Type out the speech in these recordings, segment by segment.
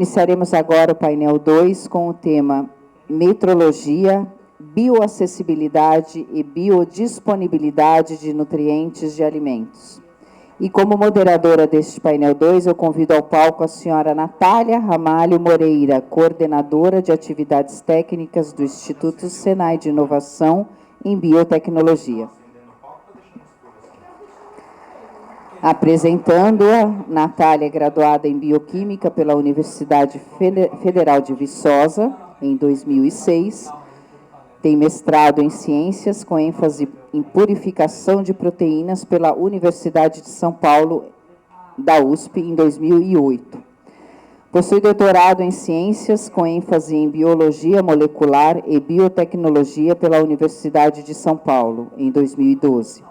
Iniciaremos agora o painel 2 com o tema Metrologia, Bioacessibilidade e Biodisponibilidade de Nutrientes de Alimentos. E como moderadora deste painel 2, eu convido ao palco a senhora Natália Ramalho Moreira, coordenadora de atividades técnicas do Instituto Senai de Inovação em Biotecnologia. Apresentando-a, Natália é graduada em Bioquímica pela Universidade Federal de Viçosa, em 2006. Tem mestrado em Ciências, com ênfase em Purificação de Proteínas pela Universidade de São Paulo, da USP, em 2008. Possui doutorado em Ciências, com ênfase em Biologia Molecular e Biotecnologia pela Universidade de São Paulo, em 2012.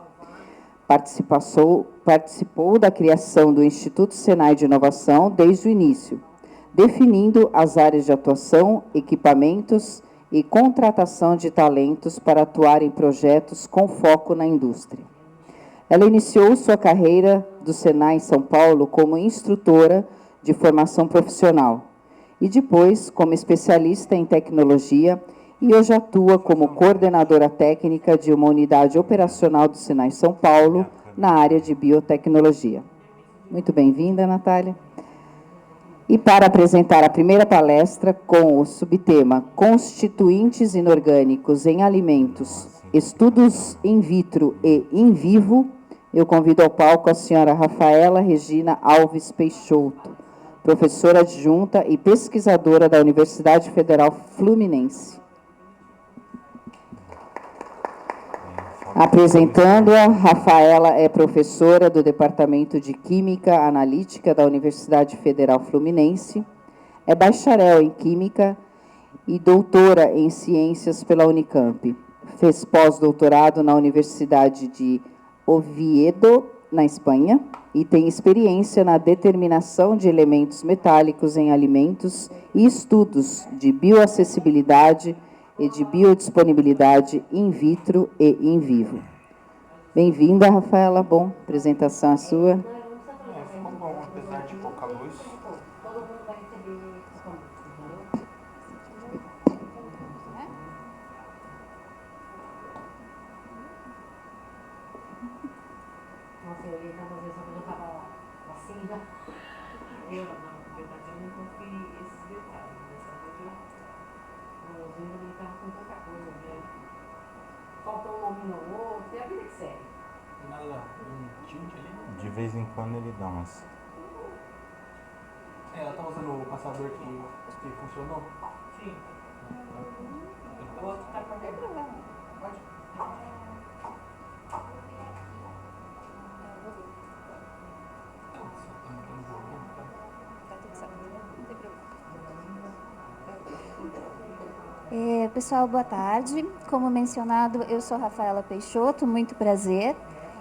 Participou da criação do Instituto Senai de Inovação desde o início, definindo as áreas de atuação, equipamentos e contratação de talentos para atuar em projetos com foco na indústria. Ela iniciou sua carreira do Senai em São Paulo como instrutora de formação profissional e depois como especialista em tecnologia, e hoje atua como coordenadora técnica de uma unidade operacional do Senai São Paulo, na área de biotecnologia. Muito bem-vinda, Natália. E para apresentar a primeira palestra com o subtema Constituintes Inorgânicos em Alimentos, Estudos in vitro e in vivo, eu convido ao palco a senhora Rafaela Regina Alves Peixoto, professora adjunta e pesquisadora da Universidade Federal Fluminense. Apresentando-a, Rafaela é professora do Departamento de Química Analítica da Universidade Federal Fluminense, é bacharel em Química e doutora em Ciências pela Unicamp. Fez pós-doutorado na Universidade de Oviedo, na Espanha, e tem experiência na determinação de elementos metálicos em alimentos e estudos de bioacessibilidade e de biodisponibilidade in vitro e in vivo. Bem-vinda, Rafaela. Bom, apresentação a sua. Ficou bom, apesar de pouca luz. Nossa, eu ia fazer só quando eu estava assim, já. Eu, na verdade, eu não conferi esses detalhes. Dessa vez eu ainda não estava com tanta coisa, né? Falta um nome ou outro, e a vida que segue. Nada, um tilt ali. De vez em quando ele dá umas... Ela tá usando o passador que funcionou? Sim. O outro está com algum problema. Pode. Pessoal, boa tarde. Como mencionado, eu sou Rafaela Peixoto, muito prazer.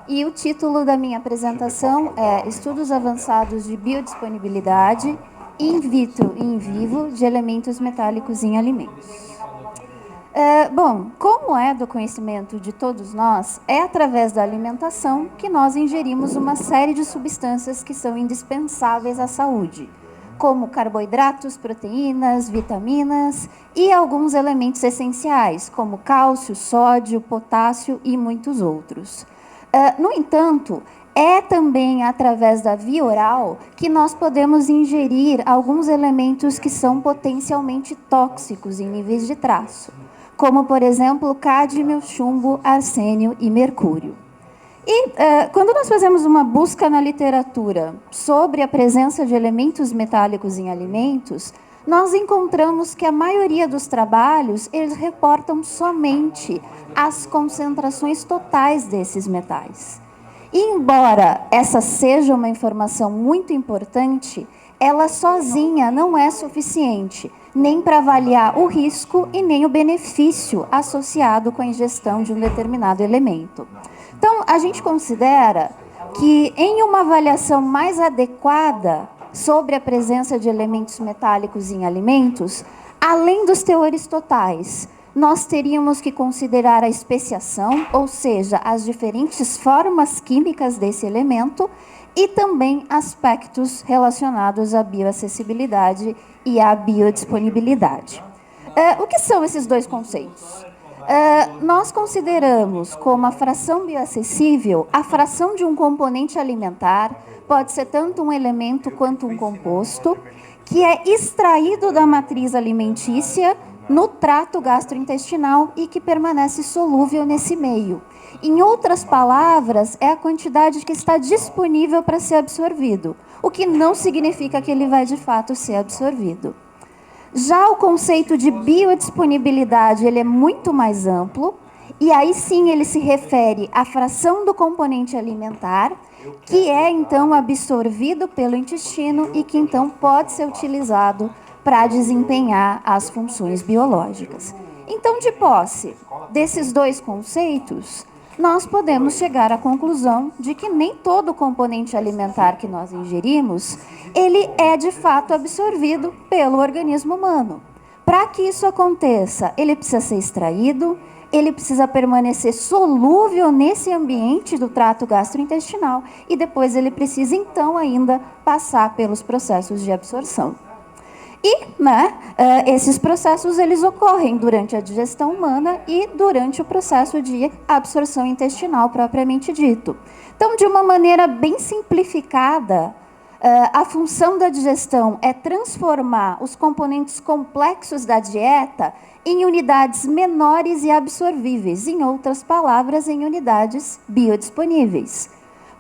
E o título da minha apresentação é Estudos Avançados de Biodisponibilidade in vitro e in vivo de elementos metálicos em alimentos. Bom, como é do conhecimento de todos nós, é através da alimentação que nós ingerimos uma série de substâncias que são indispensáveis à saúde, como carboidratos, proteínas, vitaminas e alguns elementos essenciais, como cálcio, sódio, potássio e muitos outros. No entanto, é também através da via oral que nós podemos ingerir alguns elementos que são potencialmente tóxicos em níveis de traço, como, por exemplo, cádmio, chumbo, arsênio e mercúrio. E quando nós fazemos uma busca na literatura sobre a presença de elementos metálicos em alimentos, nós encontramos que a maioria dos trabalhos, eles reportam somente as concentrações totais desses metais. E, embora essa seja uma informação muito importante, ela sozinha não é suficiente, nem para avaliar o risco e nem o benefício associado com a ingestão de um determinado elemento. Então, a gente considera que, em uma avaliação mais adequada sobre a presença de elementos metálicos em alimentos, além dos teores totais, nós teríamos que considerar a especiação, ou seja, as diferentes formas químicas desse elemento, e também aspectos relacionados à bioacessibilidade e à biodisponibilidade. O que são esses dois conceitos? Nós consideramos como a fração bioacessível a fração de um componente alimentar, pode ser tanto um elemento quanto um composto, que é extraído da matriz alimentícia no trato gastrointestinal e que permanece solúvel nesse meio. Em outras palavras, é a quantidade que está disponível para ser absorvido, o que não significa que ele vai de fato ser absorvido. Já o conceito de biodisponibilidade, ele é muito mais amplo, e aí sim ele se refere à fração do componente alimentar, que é então absorvido pelo intestino e que então pode ser utilizado para desempenhar as funções biológicas. Então, de posse desses dois conceitos, nós podemos chegar à conclusão de que nem todo componente alimentar que nós ingerimos, ele é de fato absorvido pelo organismo humano. Para que isso aconteça, ele precisa ser extraído, ele precisa permanecer solúvel nesse ambiente do trato gastrointestinal e depois ele precisa então ainda passar pelos processos de absorção. E, esses processos eles ocorrem durante a digestão humana e durante o processo de absorção intestinal propriamente dito. Então, de uma maneira bem simplificada, a função da digestão é transformar os componentes complexos da dieta em unidades menores e absorvíveis, em outras palavras, em unidades biodisponíveis.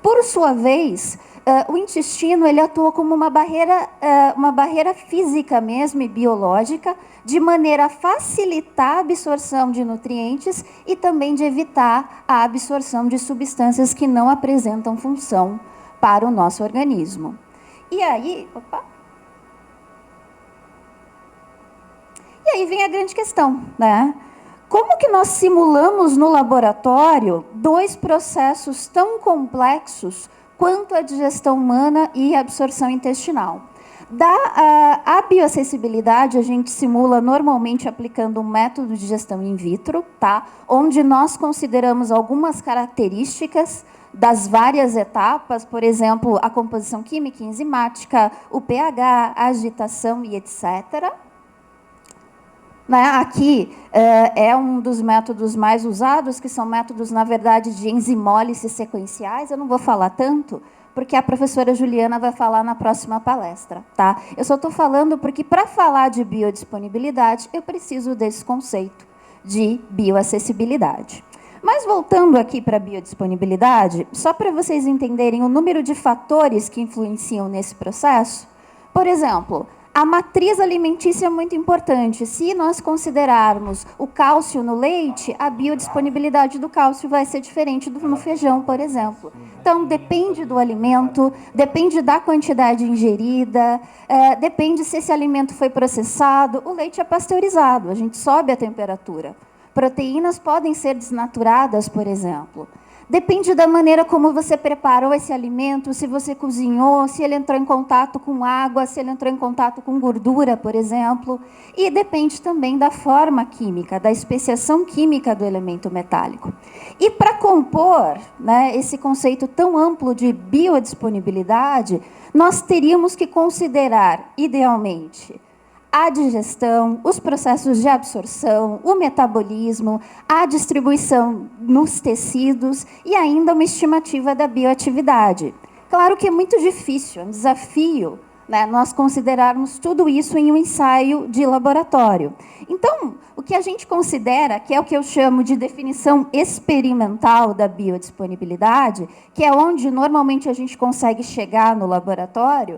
Por sua vez, o intestino ele atua como uma barreira física mesmo e biológica, de maneira a facilitar a absorção de nutrientes e também de evitar a absorção de substâncias que não apresentam função para o nosso organismo. E aí vem a grande questão, né? Como que nós simulamos no laboratório dois processos tão complexos quanto a digestão humana e a absorção intestinal? A bioacessibilidade a gente simula normalmente aplicando um método de digestão in vitro, tá? Onde nós consideramos algumas características das várias etapas, por exemplo, a composição química e enzimática, o pH, a agitação e etc. Aqui é um dos métodos mais usados, que são métodos, na verdade, de enzimólise sequenciais. Eu não vou falar tanto, porque a professora Juliana vai falar na próxima palestra. Tá? Eu só estou falando porque, para falar de biodisponibilidade, eu preciso desse conceito de bioacessibilidade. Mas, voltando aqui para a biodisponibilidade, só para vocês entenderem o número de fatores que influenciam nesse processo, por exemplo, a matriz alimentícia é muito importante. Se nós considerarmos o cálcio no leite, a biodisponibilidade do cálcio vai ser diferente do no feijão, por exemplo. Então, depende do alimento, depende da quantidade ingerida, depende se esse alimento foi processado. O leite é pasteurizado, a gente sobe a temperatura. Proteínas podem ser desnaturadas, por exemplo. Depende da maneira como você preparou esse alimento, se você cozinhou, se ele entrou em contato com água, se ele entrou em contato com gordura, por exemplo. E depende também da forma química, da especiação química do elemento metálico. E para compor esse conceito tão amplo de biodisponibilidade, nós teríamos que considerar, idealmente, a digestão, os processos de absorção, o metabolismo, a distribuição nos tecidos e ainda uma estimativa da bioatividade. Claro que é muito difícil, é um desafio, nós considerarmos tudo isso em um ensaio de laboratório. Então, o que a gente considera, que é o que eu chamo de definição experimental da biodisponibilidade, que é onde normalmente a gente consegue chegar no laboratório,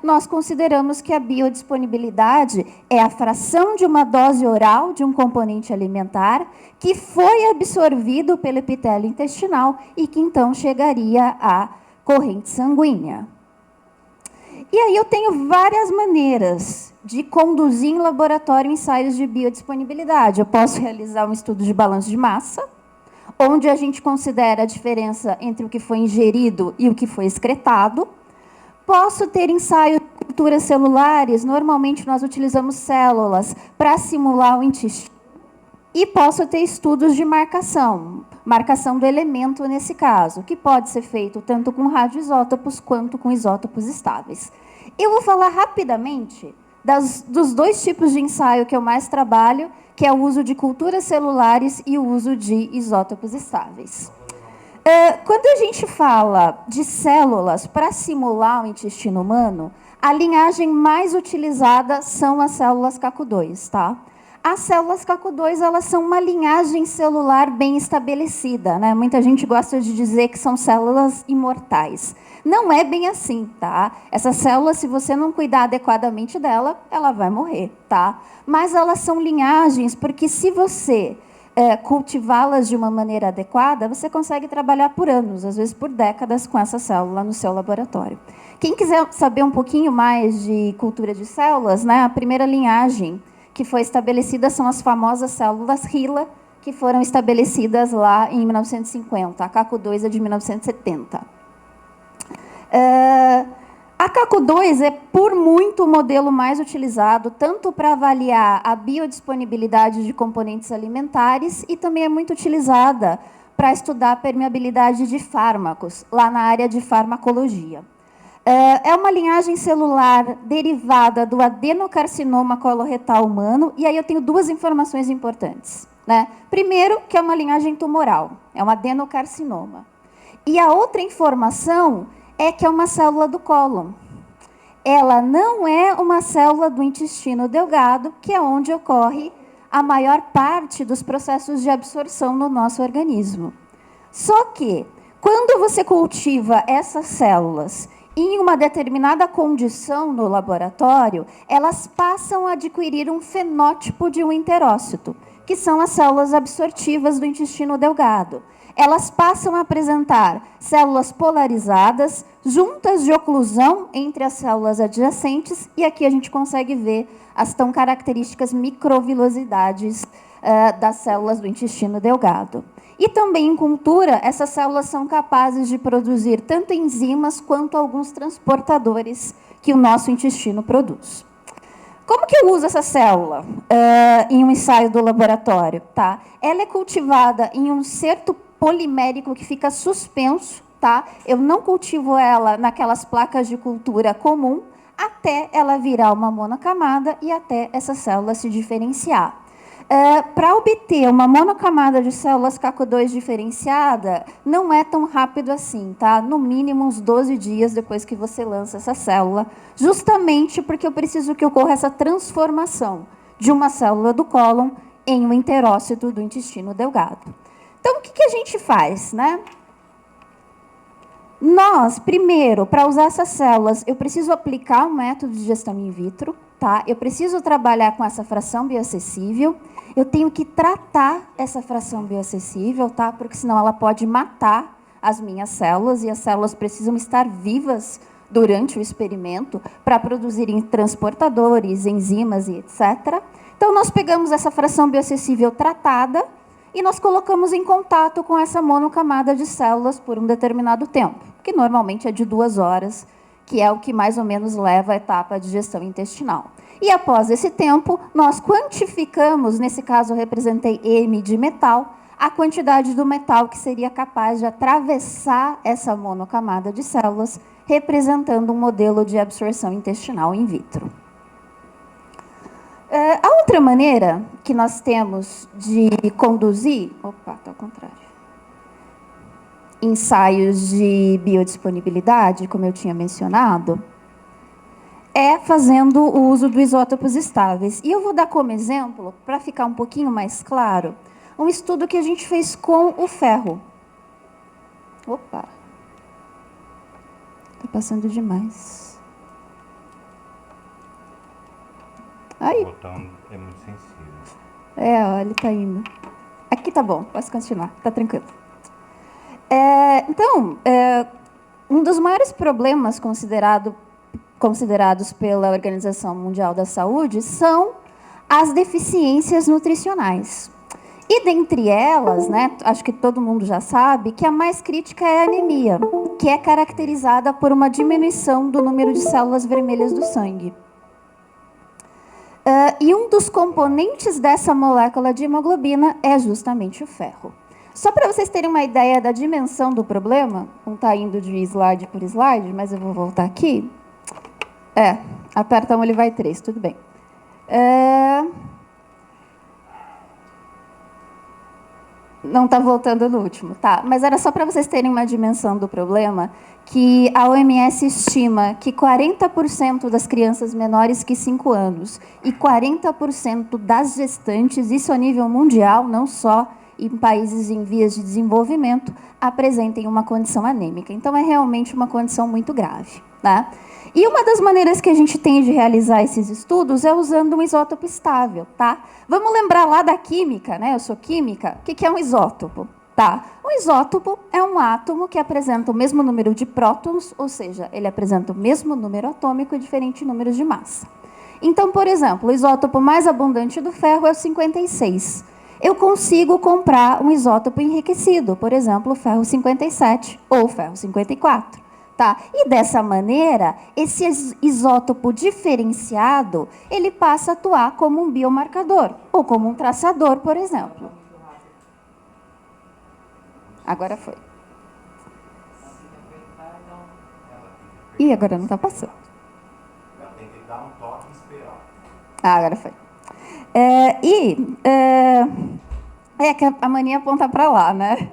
nós consideramos que a biodisponibilidade é a fração de uma dose oral de um componente alimentar que foi absorvido pelo epitélio intestinal e que então chegaria à corrente sanguínea. E aí eu tenho várias maneiras de conduzir em laboratório ensaios de biodisponibilidade. Eu posso realizar um estudo de balanço de massa, onde a gente considera a diferença entre o que foi ingerido e o que foi excretado. Posso ter ensaios de culturas celulares. Normalmente, nós utilizamos células para simular o intestino. E posso ter estudos de marcação do elemento nesse caso, que pode ser feito tanto com radioisótopos quanto com isótopos estáveis. Eu vou falar rapidamente dos dois tipos de ensaio que eu mais trabalho, que é o uso de culturas celulares e o uso de isótopos estáveis. Quando a gente fala de células para simular o intestino humano, a linhagem mais utilizada são as células CACU2, tá? As células CACU2, elas são uma linhagem celular bem estabelecida, né? Muita gente gosta de dizer que são células imortais. Não é bem assim, tá? Essa célula, se você não cuidar adequadamente dela, ela vai morrer, tá? Mas elas são linhagens porque se você cultivá-las de uma maneira adequada, você consegue trabalhar por anos, às vezes por décadas, com essa célula no seu laboratório. Quem quiser saber um pouquinho mais de cultura de células, né, a primeira linhagem que foi estabelecida são as famosas células HeLa, que foram estabelecidas lá em 1950. A CACU2 é de 1970. A CACU2 é, por muito, o modelo mais utilizado, tanto para avaliar a biodisponibilidade de componentes alimentares e também é muito utilizada para estudar a permeabilidade de fármacos, lá na área de farmacologia. É uma linhagem celular derivada do adenocarcinoma coloretal humano, e aí eu tenho duas informações importantes, né? Primeiro, que é uma linhagem tumoral, é um adenocarcinoma. E a outra informação é que é uma célula do cólon. Ela não é uma célula do intestino delgado, que é onde ocorre a maior parte dos processos de absorção no nosso organismo. Só que, quando você cultiva essas células em uma determinada condição no laboratório, elas passam a adquirir um fenótipo de um enterócito, que são as células absortivas do intestino delgado. Elas passam a apresentar células polarizadas, juntas de oclusão entre as células adjacentes, e aqui a gente consegue ver as tão características microvilosidades das células do intestino delgado. E também, em cultura, essas células são capazes de produzir tanto enzimas quanto alguns transportadores que o nosso intestino produz. Como que eu uso essa célula em um ensaio do laboratório? Tá? Ela é cultivada em um certo polimérico que fica suspenso. Tá? Eu não cultivo ela naquelas placas de cultura comum, até ela virar uma monocamada e até essa célula se diferenciar. Para obter uma monocamada de células CACU2 diferenciada, não é tão rápido assim, tá? No mínimo uns 12 dias depois que você lança essa célula, justamente porque eu preciso que ocorra essa transformação de uma célula do cólon em um enterócito do intestino delgado. Então, o que a gente faz, né? Nós, primeiro, para usar essas células, eu preciso aplicar um método de gestão in vitro, tá? Eu preciso trabalhar com essa fração bioacessível, eu tenho que tratar essa fração bioacessível, tá? Porque senão ela pode matar as minhas células, e as células precisam estar vivas durante o experimento para produzirem transportadores, enzimas e etc. Então, nós pegamos essa fração bioacessível tratada e nós colocamos em contato com essa monocamada de células por um determinado tempo, que normalmente é de 2 horas, que é o que mais ou menos leva a etapa de digestão intestinal. E após esse tempo, nós quantificamos, nesse caso eu representei M de metal, a quantidade do metal que seria capaz de atravessar essa monocamada de células, representando um modelo de absorção intestinal in vitro. A outra maneira que nós temos de conduzir... Opa, está ao contrário. Ensaios de biodisponibilidade, como eu tinha mencionado, é fazendo o uso dos isótopos estáveis. E eu vou dar como exemplo, para ficar um pouquinho mais claro, um estudo que a gente fez com o ferro. Opa! Está passando demais. Aí. O botão é muito sensível. Ó, ele está indo. Aqui tá bom, posso continuar, tá tranquilo. Um dos maiores problemas considerados pela Organização Mundial da Saúde são as deficiências nutricionais. E dentre elas, né, acho que todo mundo já sabe, que a mais crítica é a anemia, que é caracterizada por uma diminuição do número de células vermelhas do sangue. E um dos componentes dessa molécula de hemoglobina é justamente o ferro. Só para vocês terem uma ideia da dimensão do problema, não está indo de slide por slide, mas eu vou voltar aqui. Aperta 1, ele vai 3, tudo bem. Não está voltando no último, tá? Mas era só para vocês terem uma dimensão do problema, que a OMS estima que 40% das crianças menores que 5 anos e 40% das gestantes, isso a nível mundial, não só em países em vias de desenvolvimento, apresentem uma condição anêmica. Então, é realmente uma condição muito grave, tá? E uma das maneiras que a gente tem de realizar esses estudos é usando um isótopo estável, tá? Vamos lembrar lá da química, né? Eu sou química. O que é um isótopo? Tá? Um isótopo é um átomo que apresenta o mesmo número de prótons, ou seja, ele apresenta o mesmo número atômico e diferentes números de massa. Então, por exemplo, o isótopo mais abundante do ferro é o 56. Eu consigo comprar um isótopo enriquecido, por exemplo, o ferro 57 ou o ferro 54. Tá? E dessa maneira, esse isótopo diferenciado, ele passa a atuar como um biomarcador, ou como um traçador, por exemplo. Agora foi. Ih, agora não está passando. Ela tem que dar um toque e esperar. Agora foi. Que a mania aponta para lá, né?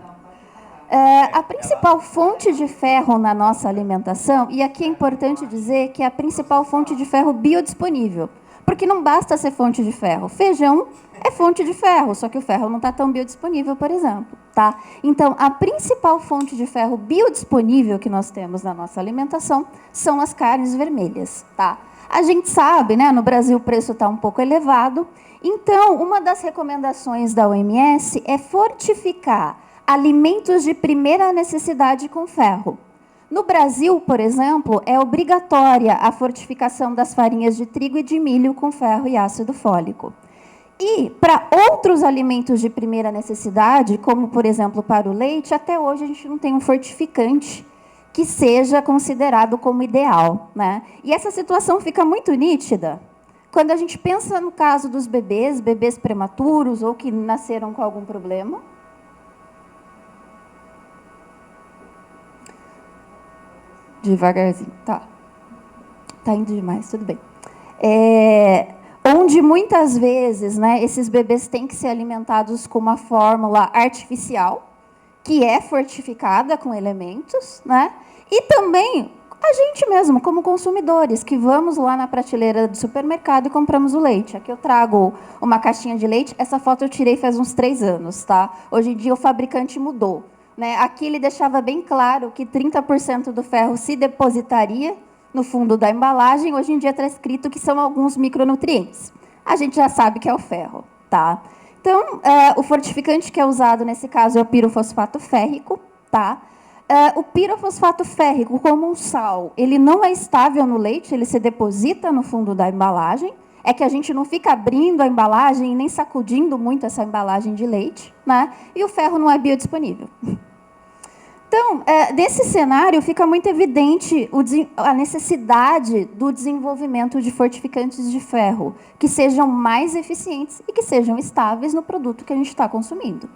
A principal fonte de ferro na nossa alimentação, e aqui é importante dizer que é a principal fonte de ferro biodisponível, porque não basta ser fonte de ferro. Feijão é fonte de ferro, só que o ferro não está tão biodisponível, por exemplo. Tá? Então, a principal fonte de ferro biodisponível que nós temos na nossa alimentação são as carnes vermelhas. Tá? A gente sabe, né, no Brasil o preço está um pouco elevado, então, uma das recomendações da OMS é fortificar alimentos de primeira necessidade com ferro. No Brasil, por exemplo, é obrigatória a fortificação das farinhas de trigo e de milho com ferro e ácido fólico. E, para outros alimentos de primeira necessidade, como, por exemplo, para o leite, até hoje a gente não tem um fortificante que seja considerado como ideal, né? E essa situação fica muito nítida quando a gente pensa no caso dos bebês prematuros ou que nasceram com algum problema. Devagarzinho, tá. Tá indo demais, tudo bem. Onde muitas vezes, né, esses bebês têm que ser alimentados com uma fórmula artificial, que é fortificada com elementos, né? E também a gente mesmo, como consumidores, que vamos lá na prateleira do supermercado e compramos o leite. Aqui eu trago uma caixinha de leite, essa foto eu tirei faz uns 3 anos, tá? Hoje em dia o fabricante mudou. Né? Aqui ele deixava bem claro que 30% do ferro se depositaria no fundo da embalagem. Hoje em dia está escrito que são alguns micronutrientes. A gente já sabe que é o ferro. Tá? Então, o fortificante que é usado nesse caso é o pirofosfato férrico. Tá? O pirofosfato férrico, como um sal, ele não é estável no leite, ele se deposita no fundo da embalagem. É que a gente não fica abrindo a embalagem e nem sacudindo muito essa embalagem de leite, né? E o ferro não é biodisponível. Então, desse cenário, fica muito evidente a necessidade do desenvolvimento de fortificantes de ferro que sejam mais eficientes e que sejam estáveis no produto que a gente está consumindo.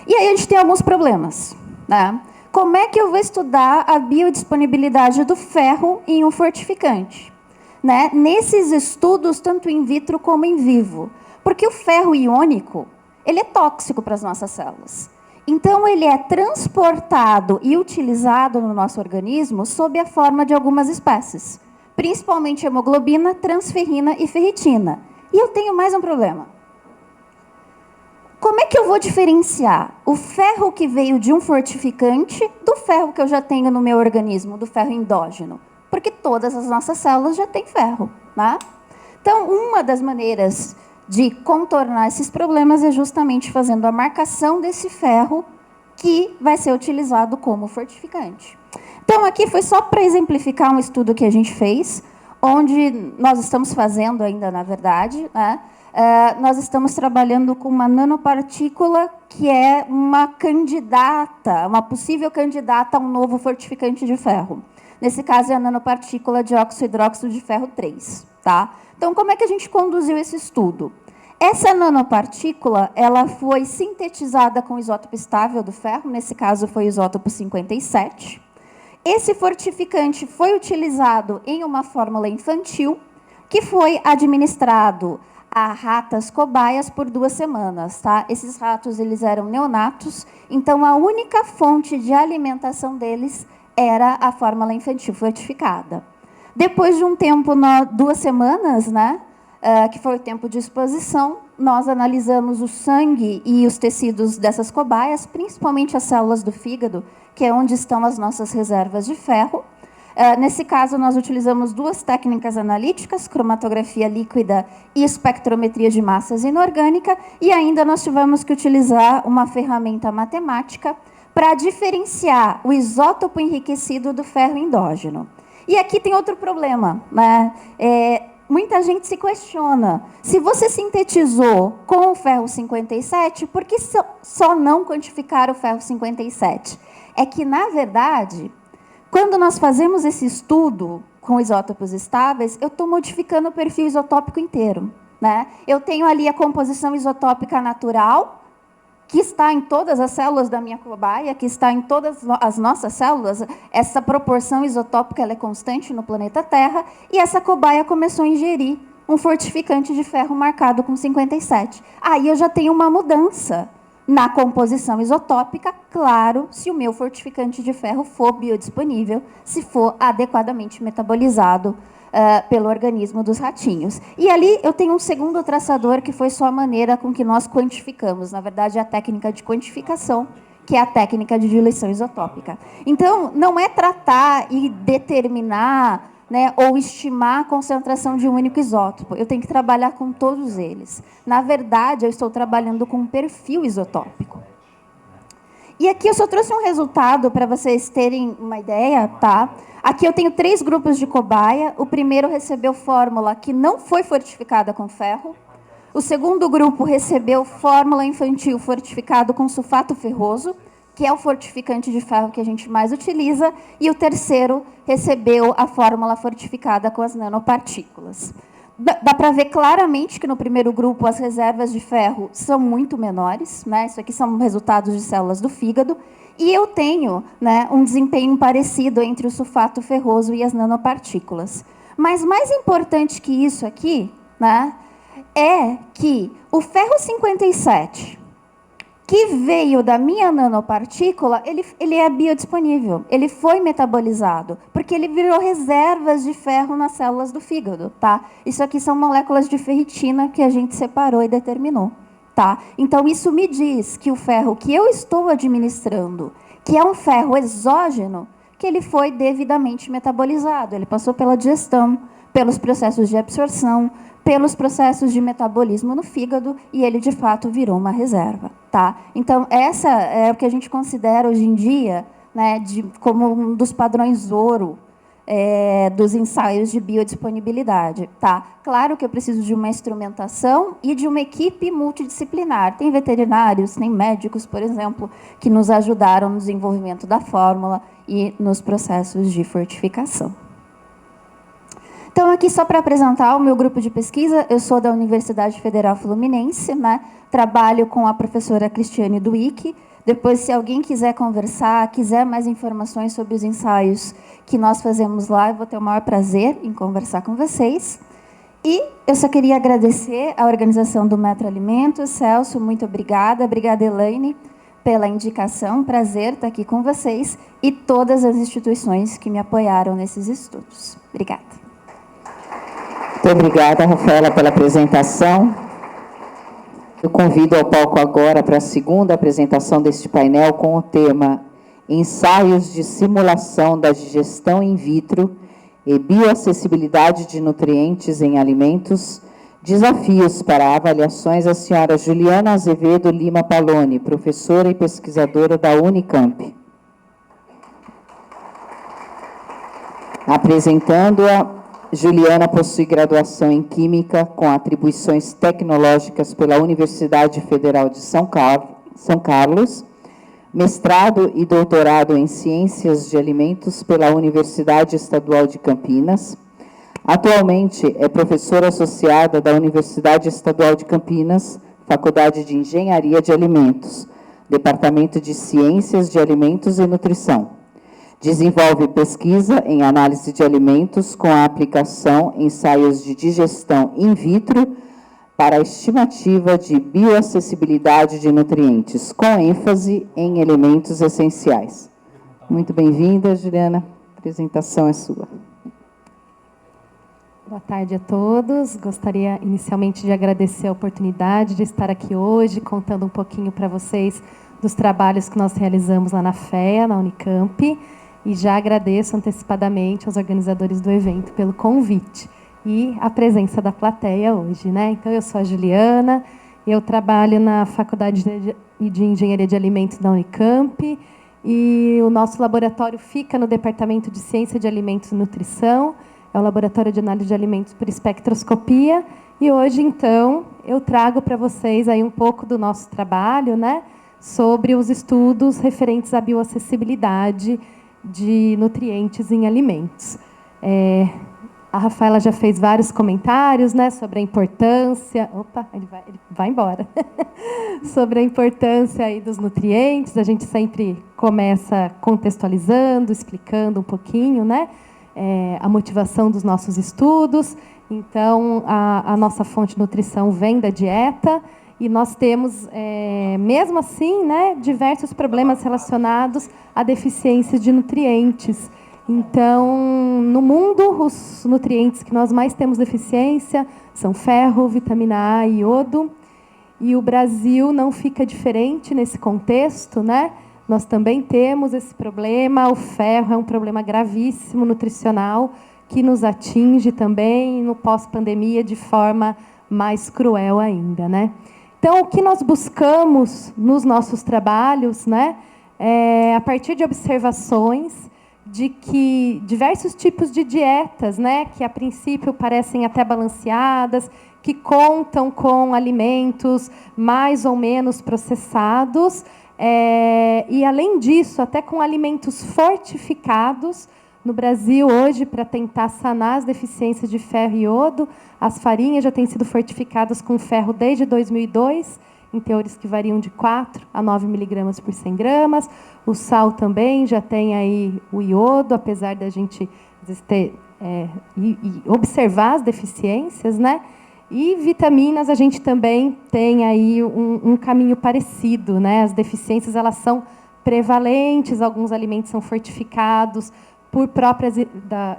E aí a gente tem alguns problemas. Né? Como é que eu vou estudar a biodisponibilidade do ferro em um fortificante? Né? Nesses estudos, tanto in vitro como in vivo. Porque o ferro iônico, ele é tóxico para as nossas células. Então, ele é transportado e utilizado no nosso organismo sob a forma de algumas espécies, principalmente hemoglobina, transferrina e ferritina. E eu tenho mais um problema. Como é que eu vou diferenciar o ferro que veio de um fortificante do ferro que eu já tenho no meu organismo, do ferro endógeno? Porque todas as nossas células já têm ferro. Né? Então, uma das maneiras de contornar esses problemas é justamente fazendo a marcação desse ferro que vai ser utilizado como fortificante. Então, aqui foi só para exemplificar um estudo que a gente fez, onde nós estamos fazendo ainda, na verdade, né, nós estamos trabalhando com uma nanopartícula que é uma candidata, uma possível candidata a um novo fortificante de ferro. Nesse caso, é a nanopartícula de óxido hidróxido de ferro 3. Tá? Então, como é que a gente conduziu esse estudo? Essa nanopartícula ela foi sintetizada com o isótopo estável do ferro, nesse caso foi o isótopo 57. Esse fortificante foi utilizado em uma fórmula infantil, que foi administrado a ratas cobaias por 2 semanas. Tá? Esses ratos eles eram neonatos, então a única fonte de alimentação deles era a fórmula infantil fortificada. Depois de um tempo, 2 semanas, né, que foi o tempo de exposição, nós analisamos o sangue e os tecidos dessas cobaias, principalmente as células do fígado, que é onde estão as nossas reservas de ferro. Nesse caso, nós utilizamos 2 técnicas analíticas, cromatografia líquida e espectrometria de massas inorgânica, e ainda nós tivemos que utilizar uma ferramenta matemática para diferenciar o isótopo enriquecido do ferro endógeno. E aqui tem outro problema, né? Muita gente se questiona, se você sintetizou com o ferro 57, por que só não quantificar o ferro 57? É que, na verdade, quando nós fazemos esse estudo com isótopos estáveis, eu estou modificando o perfil isotópico inteiro. Né? Eu tenho ali a composição isotópica natural, que está em todas as células da minha cobaia, que está em todas as nossas células. Essa proporção isotópica ela é constante no planeta Terra, e essa cobaia começou a ingerir um fortificante de ferro marcado com 57. Aí eu já tenho uma mudança na composição isotópica, claro, se o meu fortificante de ferro for biodisponível, se for adequadamente metabolizado pelo organismo dos ratinhos. E ali eu tenho um segundo traçador, que foi só a maneira com que nós quantificamos. Na verdade, é a técnica de quantificação, que é a técnica de diluição isotópica. Então, não é tratar e determinar, né, ou estimar a concentração de um único isótopo. Eu tenho que trabalhar com todos eles. Na verdade, eu estou trabalhando com um perfil isotópico. E aqui eu só trouxe um resultado para vocês terem uma ideia, tá? Aqui eu tenho 3 grupos de cobaia. O primeiro recebeu fórmula que não foi fortificada com ferro. O segundo grupo recebeu fórmula infantil fortificado com sulfato ferroso, que é o fortificante de ferro que a gente mais utiliza. E o terceiro recebeu a fórmula fortificada com as nanopartículas. Dá para ver claramente que no primeiro grupo as reservas de ferro são muito menores, né? Isso aqui são resultados de células do fígado, e eu tenho, né, um desempenho parecido entre o sulfato ferroso e as nanopartículas. Mas mais importante que isso aqui, né, é que o ferro 57, que veio da minha nanopartícula, ele é biodisponível, ele foi metabolizado, porque ele virou reservas de ferro nas células do fígado. Tá? Isso aqui são moléculas de ferritina que a gente separou e determinou. Tá? Então, isso me diz que o ferro que eu estou administrando, que é um ferro exógeno, que ele foi devidamente metabolizado, ele passou pela digestão, pelos processos de absorção, pelos processos de metabolismo no fígado, e ele, de fato, virou uma reserva. Tá? Então, essa é o que a gente considera, hoje em dia, né, como um dos padrões ouro dos ensaios de biodisponibilidade. Tá? Claro que eu preciso de uma instrumentação e de uma equipe multidisciplinar. Tem veterinários, tem médicos, por exemplo, que nos ajudaram no desenvolvimento da fórmula e nos processos de fortificação. Então, aqui só para apresentar o meu grupo de pesquisa, eu sou da Universidade Federal Fluminense, né? Trabalho com a professora Cristiane Duick. Depois, se alguém quiser conversar, quiser mais informações sobre os ensaios que nós fazemos lá, eu vou ter o maior prazer em conversar com vocês. E eu só queria agradecer a organização do Metro Alimentos. Celso, muito obrigada. Obrigada, Elaine, pela indicação. Prazer estar aqui com vocês. E todas as instituições que me apoiaram nesses estudos. Obrigada. Muito obrigada, Rafaela, pela apresentação. Eu convido ao palco agora para a segunda apresentação deste painel com o tema Ensaios de simulação da digestão in vitro e bioacessibilidade de nutrientes em alimentos, desafios para avaliações, a senhora Juliana Azevedo Lima Paloni, professora e pesquisadora da Unicamp. Apresentando-a Juliana possui graduação em Química com atribuições tecnológicas pela Universidade Federal de São Carlos, mestrado e doutorado em Ciências de Alimentos pela Universidade Estadual de Campinas. Atualmente é professora associada da Universidade Estadual de Campinas, Faculdade de Engenharia de Alimentos, Departamento de Ciências de Alimentos e Nutrição. Desenvolve pesquisa em análise de alimentos com a aplicação em ensaios de digestão in vitro para a estimativa de bioacessibilidade de nutrientes, com ênfase em elementos essenciais. Muito bem-vinda, Juliana. A apresentação é sua. Boa tarde a todos. Gostaria inicialmente de agradecer a oportunidade de estar aqui hoje, contando um pouquinho para vocês dos trabalhos que nós realizamos lá na FEA, na Unicamp, e já agradeço antecipadamente aos organizadores do evento pelo convite e a presença da plateia hoje, né? Então, eu sou a Juliana, eu trabalho na Faculdade de Engenharia de Alimentos da Unicamp, e o nosso laboratório fica no Departamento de Ciência de Alimentos e Nutrição, é o Laboratório de Análise de Alimentos por Espectroscopia, e hoje, então, eu trago para vocês aí um pouco do nosso trabalho, né, sobre os estudos referentes à bioacessibilidade de nutrientes em alimentos. A Rafaela já fez vários comentários, né, sobre a importância... Opa, ele vai embora. Sobre a importância aí dos nutrientes. A gente sempre começa contextualizando, explicando um pouquinho, né, a motivação dos nossos estudos. Então, a nossa fonte de nutrição vem da dieta, e nós temos, mesmo assim, né, diversos problemas relacionados à deficiência de nutrientes. Então, no mundo, os nutrientes que nós mais temos deficiência são ferro, vitamina A e iodo. E o Brasil não fica diferente nesse contexto, né? Nós também temos esse problema. O ferro é um problema gravíssimo nutricional que nos atinge também no pós-pandemia de forma mais cruel ainda, né? Então, o que nós buscamos nos nossos trabalhos, né, a partir de observações de que diversos tipos de dietas, né, que a princípio parecem até balanceadas, que contam com alimentos mais ou menos processados, e, além disso, até com alimentos fortificados. No Brasil, hoje, para tentar sanar as deficiências de ferro e iodo, as farinhas já têm sido fortificadas com ferro desde 2002, em teores que variam de 4 a 9 miligramas por 100 gramas. O sal também já tem aí o iodo, apesar da gente observar as deficiências, né? E vitaminas, a gente também tem aí um caminho parecido, né? As deficiências, elas são prevalentes, alguns alimentos são fortificados por próprias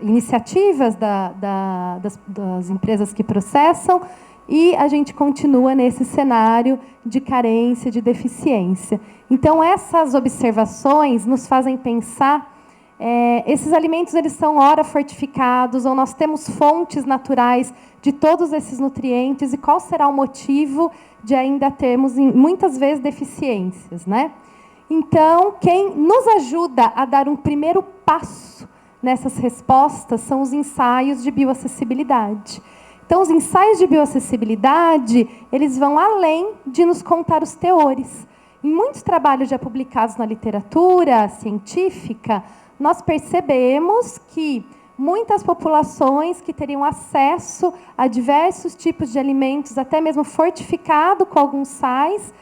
iniciativas das empresas que processam, e a gente continua nesse cenário de carência, de deficiência. Então, essas observações nos fazem pensar, esses alimentos, eles são ora fortificados, ou nós temos fontes naturais de todos esses nutrientes, e qual será o motivo de ainda termos, muitas vezes, deficiências, né? Então, quem nos ajuda a dar um primeiro passo nessas respostas são os ensaios de bioacessibilidade. Então, os ensaios de bioacessibilidade, eles vão além de nos contar os teores. Em muitos trabalhos já publicados na literatura científica, nós percebemos que muitas populações que teriam acesso a diversos tipos de alimentos, até mesmo fortificado com alguns sais,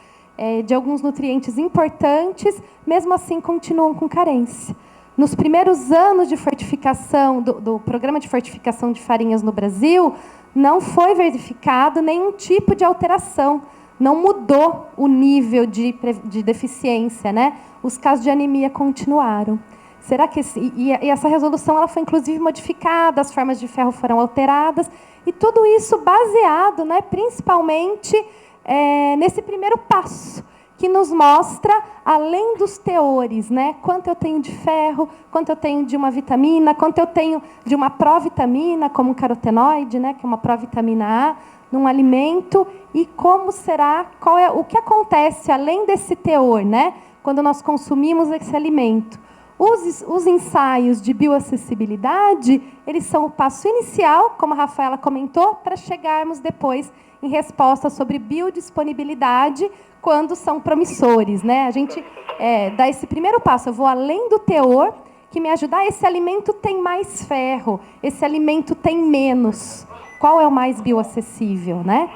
de alguns nutrientes importantes, mesmo assim continuam com carência. Nos primeiros anos de fortificação, do programa de fortificação de farinhas no Brasil, não foi verificado nenhum tipo de alteração, não mudou o nível de deficiência, né? Os casos de anemia continuaram. Será que essa resolução, ela foi inclusive modificada, as formas de ferro foram alteradas, e tudo isso baseado, né, principalmente nesse primeiro passo, que nos mostra, além dos teores, né, quanto eu tenho de ferro, quanto eu tenho de uma vitamina, quanto eu tenho de uma provitamina, como um carotenoide, né, que é uma provitamina A, num alimento, e como será, o que acontece além desse teor, né, quando nós consumimos esse alimento. Os ensaios de bioacessibilidade, eles são o passo inicial, como a Rafaela comentou, para chegarmos depois em resposta sobre biodisponibilidade, quando são promissores, né? A gente dá esse primeiro passo, eu vou além do teor, que me ajuda, esse alimento tem mais ferro, esse alimento tem menos. Qual é o mais bioacessível, né?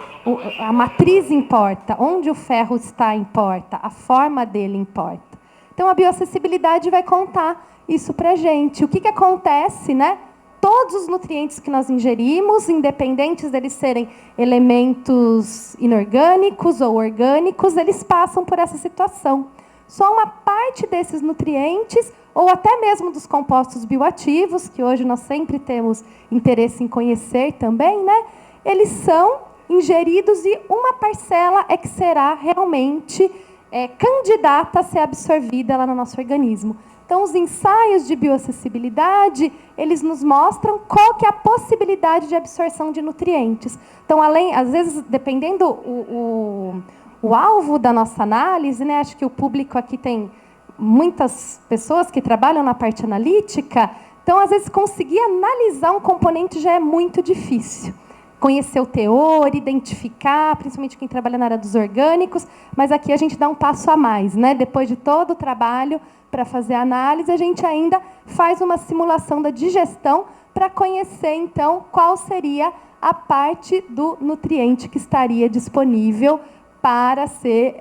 A matriz importa, onde o ferro está importa, a forma dele importa. Então, a bioacessibilidade vai contar isso para a gente. O que acontece, né? Todos os nutrientes que nós ingerimos, independentes deles serem elementos inorgânicos ou orgânicos, eles passam por essa situação. Só uma parte desses nutrientes, ou até mesmo dos compostos bioativos, que hoje nós sempre temos interesse em conhecer também, né? Eles são ingeridos e uma parcela é que será realmente candidata a ser absorvida lá no nosso organismo. Então, os ensaios de bioacessibilidade, eles nos mostram qual que é a possibilidade de absorção de nutrientes. Então, às vezes, dependendo o alvo da nossa análise, né, acho que o público aqui tem muitas pessoas que trabalham na parte analítica, então, às vezes, conseguir analisar um componente já é muito difícil. Conhecer o teor, identificar, principalmente quem trabalha na área dos orgânicos, mas aqui a gente dá um passo a mais, né? Depois de todo o trabalho para fazer a análise, a gente ainda faz uma simulação da digestão para conhecer, então, qual seria a parte do nutriente que estaria disponível para ser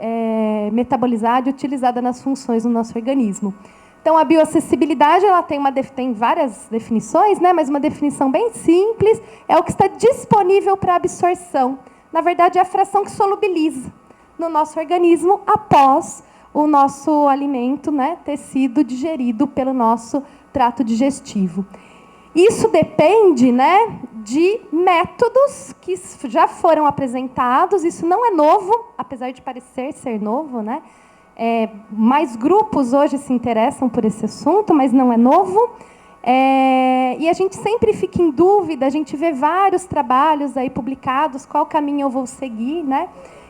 metabolizada e utilizada nas funções do nosso organismo. Então, a bioacessibilidade ela tem várias definições, né? Mas uma definição bem simples é o que está disponível para absorção. Na verdade, é a fração que solubiliza no nosso organismo após o nosso alimento, né, ter sido digerido pelo nosso trato digestivo. Isso depende, né, de métodos que já foram apresentados. Isso não é novo, apesar de parecer ser novo, né? Mais grupos hoje se interessam por esse assunto, mas não é novo. E a gente sempre fica em dúvida, a gente vê vários trabalhos aí publicados, qual caminho eu vou seguir, né?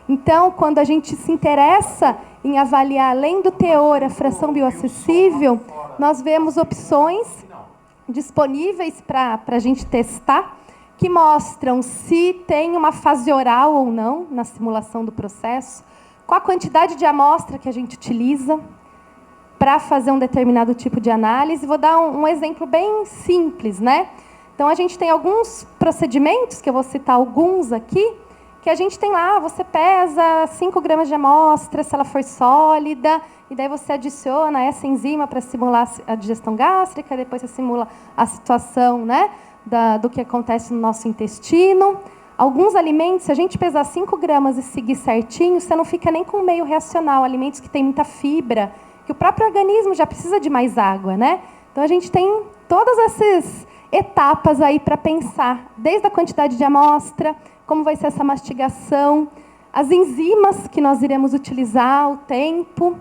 Então, quando a gente se interessa em avaliar, além do teor, a fração bioacessível, nós vemos opções disponíveis para a gente testar, que mostram se tem uma fase oral ou não na simulação do processo, qual a quantidade de amostra que a gente utiliza para fazer um determinado tipo de análise. Vou dar um exemplo bem simples, né? Então, a gente tem alguns procedimentos, que eu vou citar alguns aqui, que a gente tem lá, você pesa 5 gramas de amostra, se ela for sólida, e daí você adiciona essa enzima para simular a digestão gástrica, depois você simula a situação, né, do que acontece no nosso intestino. Alguns alimentos, se a gente pesar 5 gramas e seguir certinho, você não fica nem com meio reacional. Alimentos que têm muita fibra, que o próprio organismo já precisa de mais água, né? Então, a gente tem todas essas etapas aí para pensar, desde a quantidade de amostra, como vai ser essa mastigação, as enzimas que nós iremos utilizar, o tempo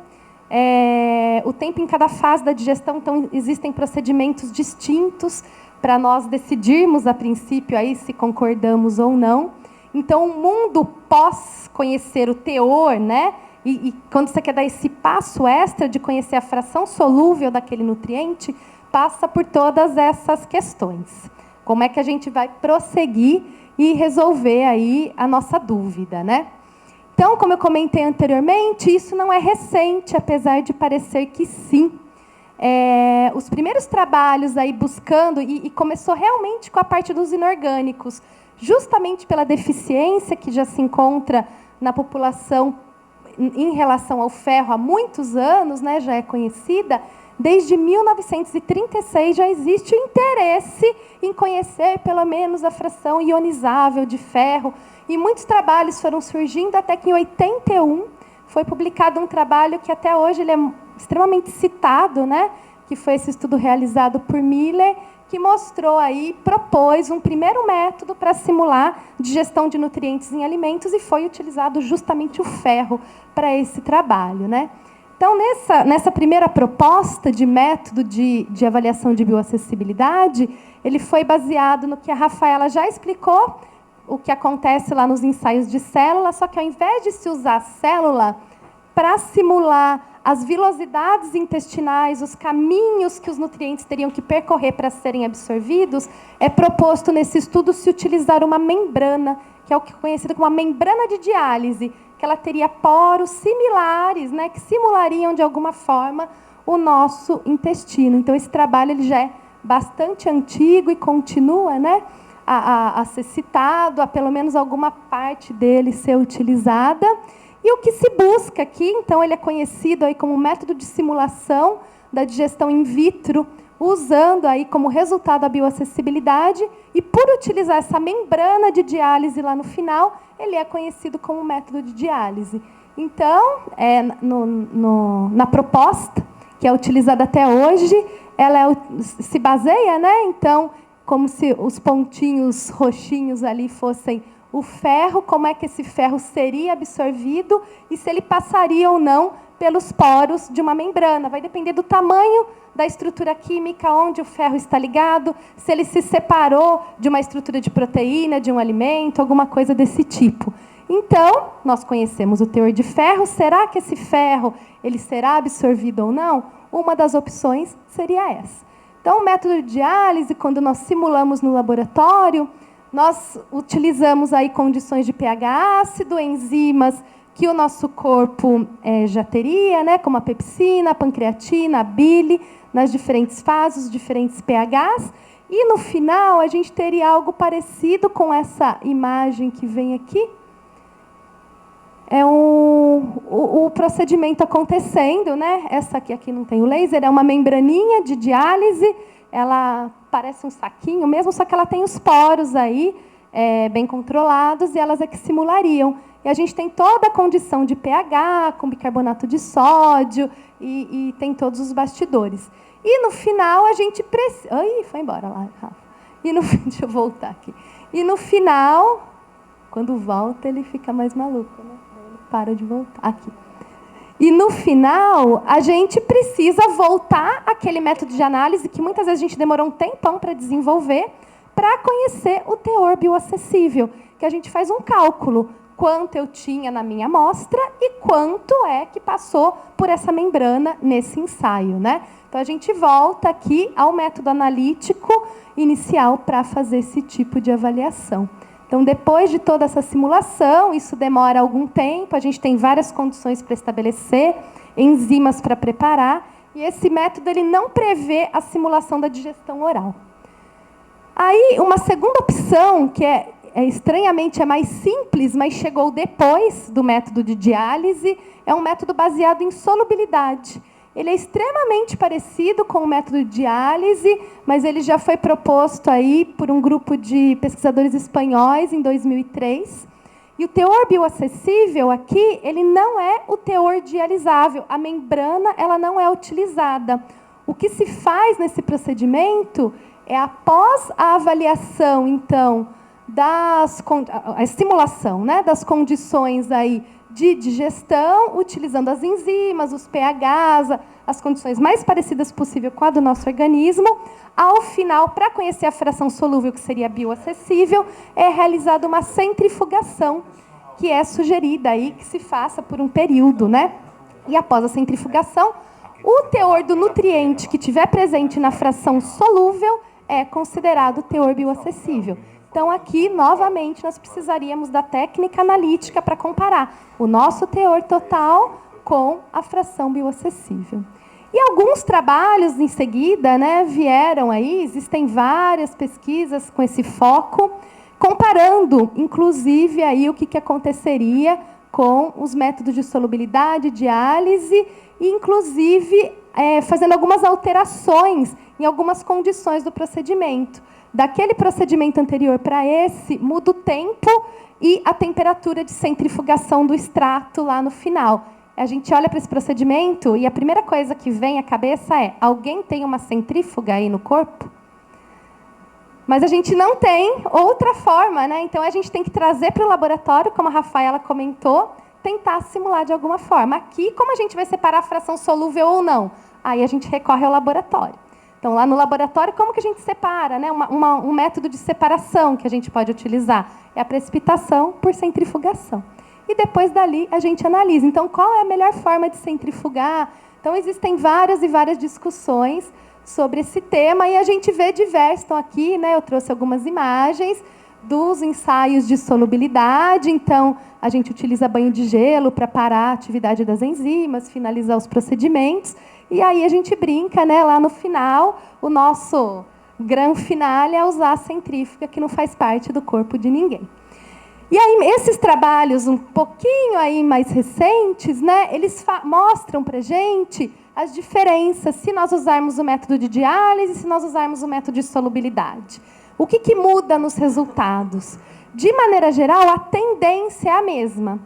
em cada fase da digestão. Então, existem procedimentos distintos para nós decidirmos, a princípio, aí, se concordamos ou não. Então, o mundo pós conhecer o teor, né? E quando você quer dar esse passo extra de conhecer a fração solúvel daquele nutriente, passa por todas essas questões. Como é que a gente vai prosseguir e resolver aí a nossa dúvida, né? Então, como eu comentei anteriormente, isso não é recente, apesar de parecer que sim. Os primeiros trabalhos aí buscando, e começou realmente com a parte dos inorgânicos, justamente pela deficiência que já se encontra na população em relação ao ferro há muitos anos, né, já é conhecida. Desde 1936 já existe o interesse em conhecer pelo menos a fração ionizável de ferro, e muitos trabalhos foram surgindo até que em 81 foi publicado um trabalho que até hoje ele é extremamente citado, né, que foi esse estudo realizado por Miller, que mostrou aí, propôs um primeiro método para simular digestão de nutrientes em alimentos, e foi utilizado justamente o ferro para esse trabalho, né? Então, nessa primeira proposta de método de avaliação de bioacessibilidade, ele foi baseado no que a Rafaela já explicou, o que acontece lá nos ensaios de célula, só que ao invés de se usar a célula para simular as vilosidades intestinais, os caminhos que os nutrientes teriam que percorrer para serem absorvidos, é proposto nesse estudo se utilizar uma membrana, que é o que é conhecido como a membrana de diálise, que ela teria poros similares, né, que simulariam, de alguma forma, o nosso intestino. Então, esse trabalho ele já é bastante antigo e continua, né, a ser citado, a pelo menos alguma parte dele ser utilizada. E o que se busca aqui, então, ele é conhecido aí como método de simulação da digestão in vitro, usando aí como resultado a bioacessibilidade, e por utilizar essa membrana de diálise lá no final, ele é conhecido como método de diálise. Então, na proposta, que é utilizada até hoje, ela se baseia, né? Então, como se os pontinhos roxinhos ali fossem o ferro, como é que esse ferro seria absorvido e se ele passaria ou não pelos poros de uma membrana. Vai depender do tamanho da estrutura química, onde o ferro está ligado, se ele se separou de uma estrutura de proteína, de um alimento, alguma coisa desse tipo. Então, nós conhecemos o teor de ferro. Será que esse ferro ele será absorvido ou não? Uma das opções seria essa. Então, o método de diálise, quando nós simulamos no laboratório, nós utilizamos aí condições de pH ácido, enzimas que o nosso corpo já teria, né, como a pepsina, a pancreatina, a bile, nas diferentes fases, os diferentes pHs. E, no final, a gente teria algo parecido com essa imagem que vem aqui. É o procedimento acontecendo, né? Essa aqui não tem o laser, é uma membraninha de diálise, ela parece um saquinho mesmo, só que ela tem os poros aí, bem controlados, e elas é que simulariam. E a gente tem toda a condição de pH, com bicarbonato de sódio, e tem todos os bastidores. E, no final, a gente precisa... Ai, foi embora lá, Rafa. Deixa eu voltar aqui. E, no final, quando volta, ele fica mais maluco, né? Ele para de voltar. Aqui. E, no final, a gente precisa voltar àquele método de análise que, muitas vezes, a gente demorou um tempão para desenvolver, para conhecer o teor bioacessível, que a gente faz um cálculo. Quanto eu tinha na minha amostra e quanto é que passou por essa membrana nesse ensaio, né? Então, a gente volta aqui ao método analítico inicial para fazer esse tipo de avaliação. Então, depois de toda essa simulação, isso demora algum tempo, a gente tem várias condições para estabelecer, enzimas para preparar, e esse método ele não prevê a simulação da digestão oral. Aí, uma segunda opção, que estranhamente é mais simples, mas chegou depois do método de diálise, é um método baseado em solubilidade. Ele é extremamente parecido com o método de diálise, mas ele já foi proposto aí por um grupo de pesquisadores espanhóis em 2003. E o teor bioacessível aqui, ele não é o teor dialisável. A membrana ela não é utilizada. O que se faz nesse procedimento é, após a avaliação, então, a simulação, né, das condições aí de digestão, utilizando as enzimas, os pHs, as condições mais parecidas possível com a do nosso organismo. Ao final, para conhecer a fração solúvel, que seria bioacessível, é realizada uma centrifugação, que é sugerida aí que se faça por um período, né? E após a centrifugação, o teor do nutriente que tiver presente na fração solúvel é considerado teor bioacessível. Então, aqui, novamente, nós precisaríamos da técnica analítica para comparar o nosso teor total com a fração bioacessível. E alguns trabalhos, em seguida, né, vieram aí, existem várias pesquisas com esse foco, comparando, inclusive, aí, o que aconteceria com os métodos de solubilidade, diálise, e, inclusive, fazendo algumas alterações em algumas condições do procedimento. Daquele procedimento anterior para esse, muda o tempo e a temperatura de centrifugação do extrato lá no final. A gente olha para esse procedimento e a primeira coisa que vem à cabeça é: alguém tem uma centrífuga aí no corpo? Mas a gente não tem outra forma, né? Então, a gente tem que trazer para o laboratório, como a Rafaela comentou, tentar simular de alguma forma. Aqui, como a gente vai separar a fração solúvel ou não? Aí a gente recorre ao laboratório. Então, lá no laboratório, como que a gente separa, né? Um método de separação que a gente pode utilizar é a precipitação por centrifugação. e depois dali a gente analisa. Então, qual é a melhor forma de centrifugar? Então, existem várias e várias discussões sobre esse tema, e a gente vê diversos. Então, aqui, né, eu trouxe algumas imagens dos ensaios de solubilidade. Então, a gente utiliza banho de gelo para parar a atividade das enzimas, finalizar os procedimentos, e aí a gente brinca, né, lá no final, o nosso grande finale é usar a centrífuga, que não faz parte do corpo de ninguém. E aí, esses trabalhos um pouquinho aí mais recentes, né, eles mostram para a gente as diferenças se nós usarmos o método de diálise e se nós usarmos o método de solubilidade. O que muda nos resultados? De maneira geral, a tendência é a mesma.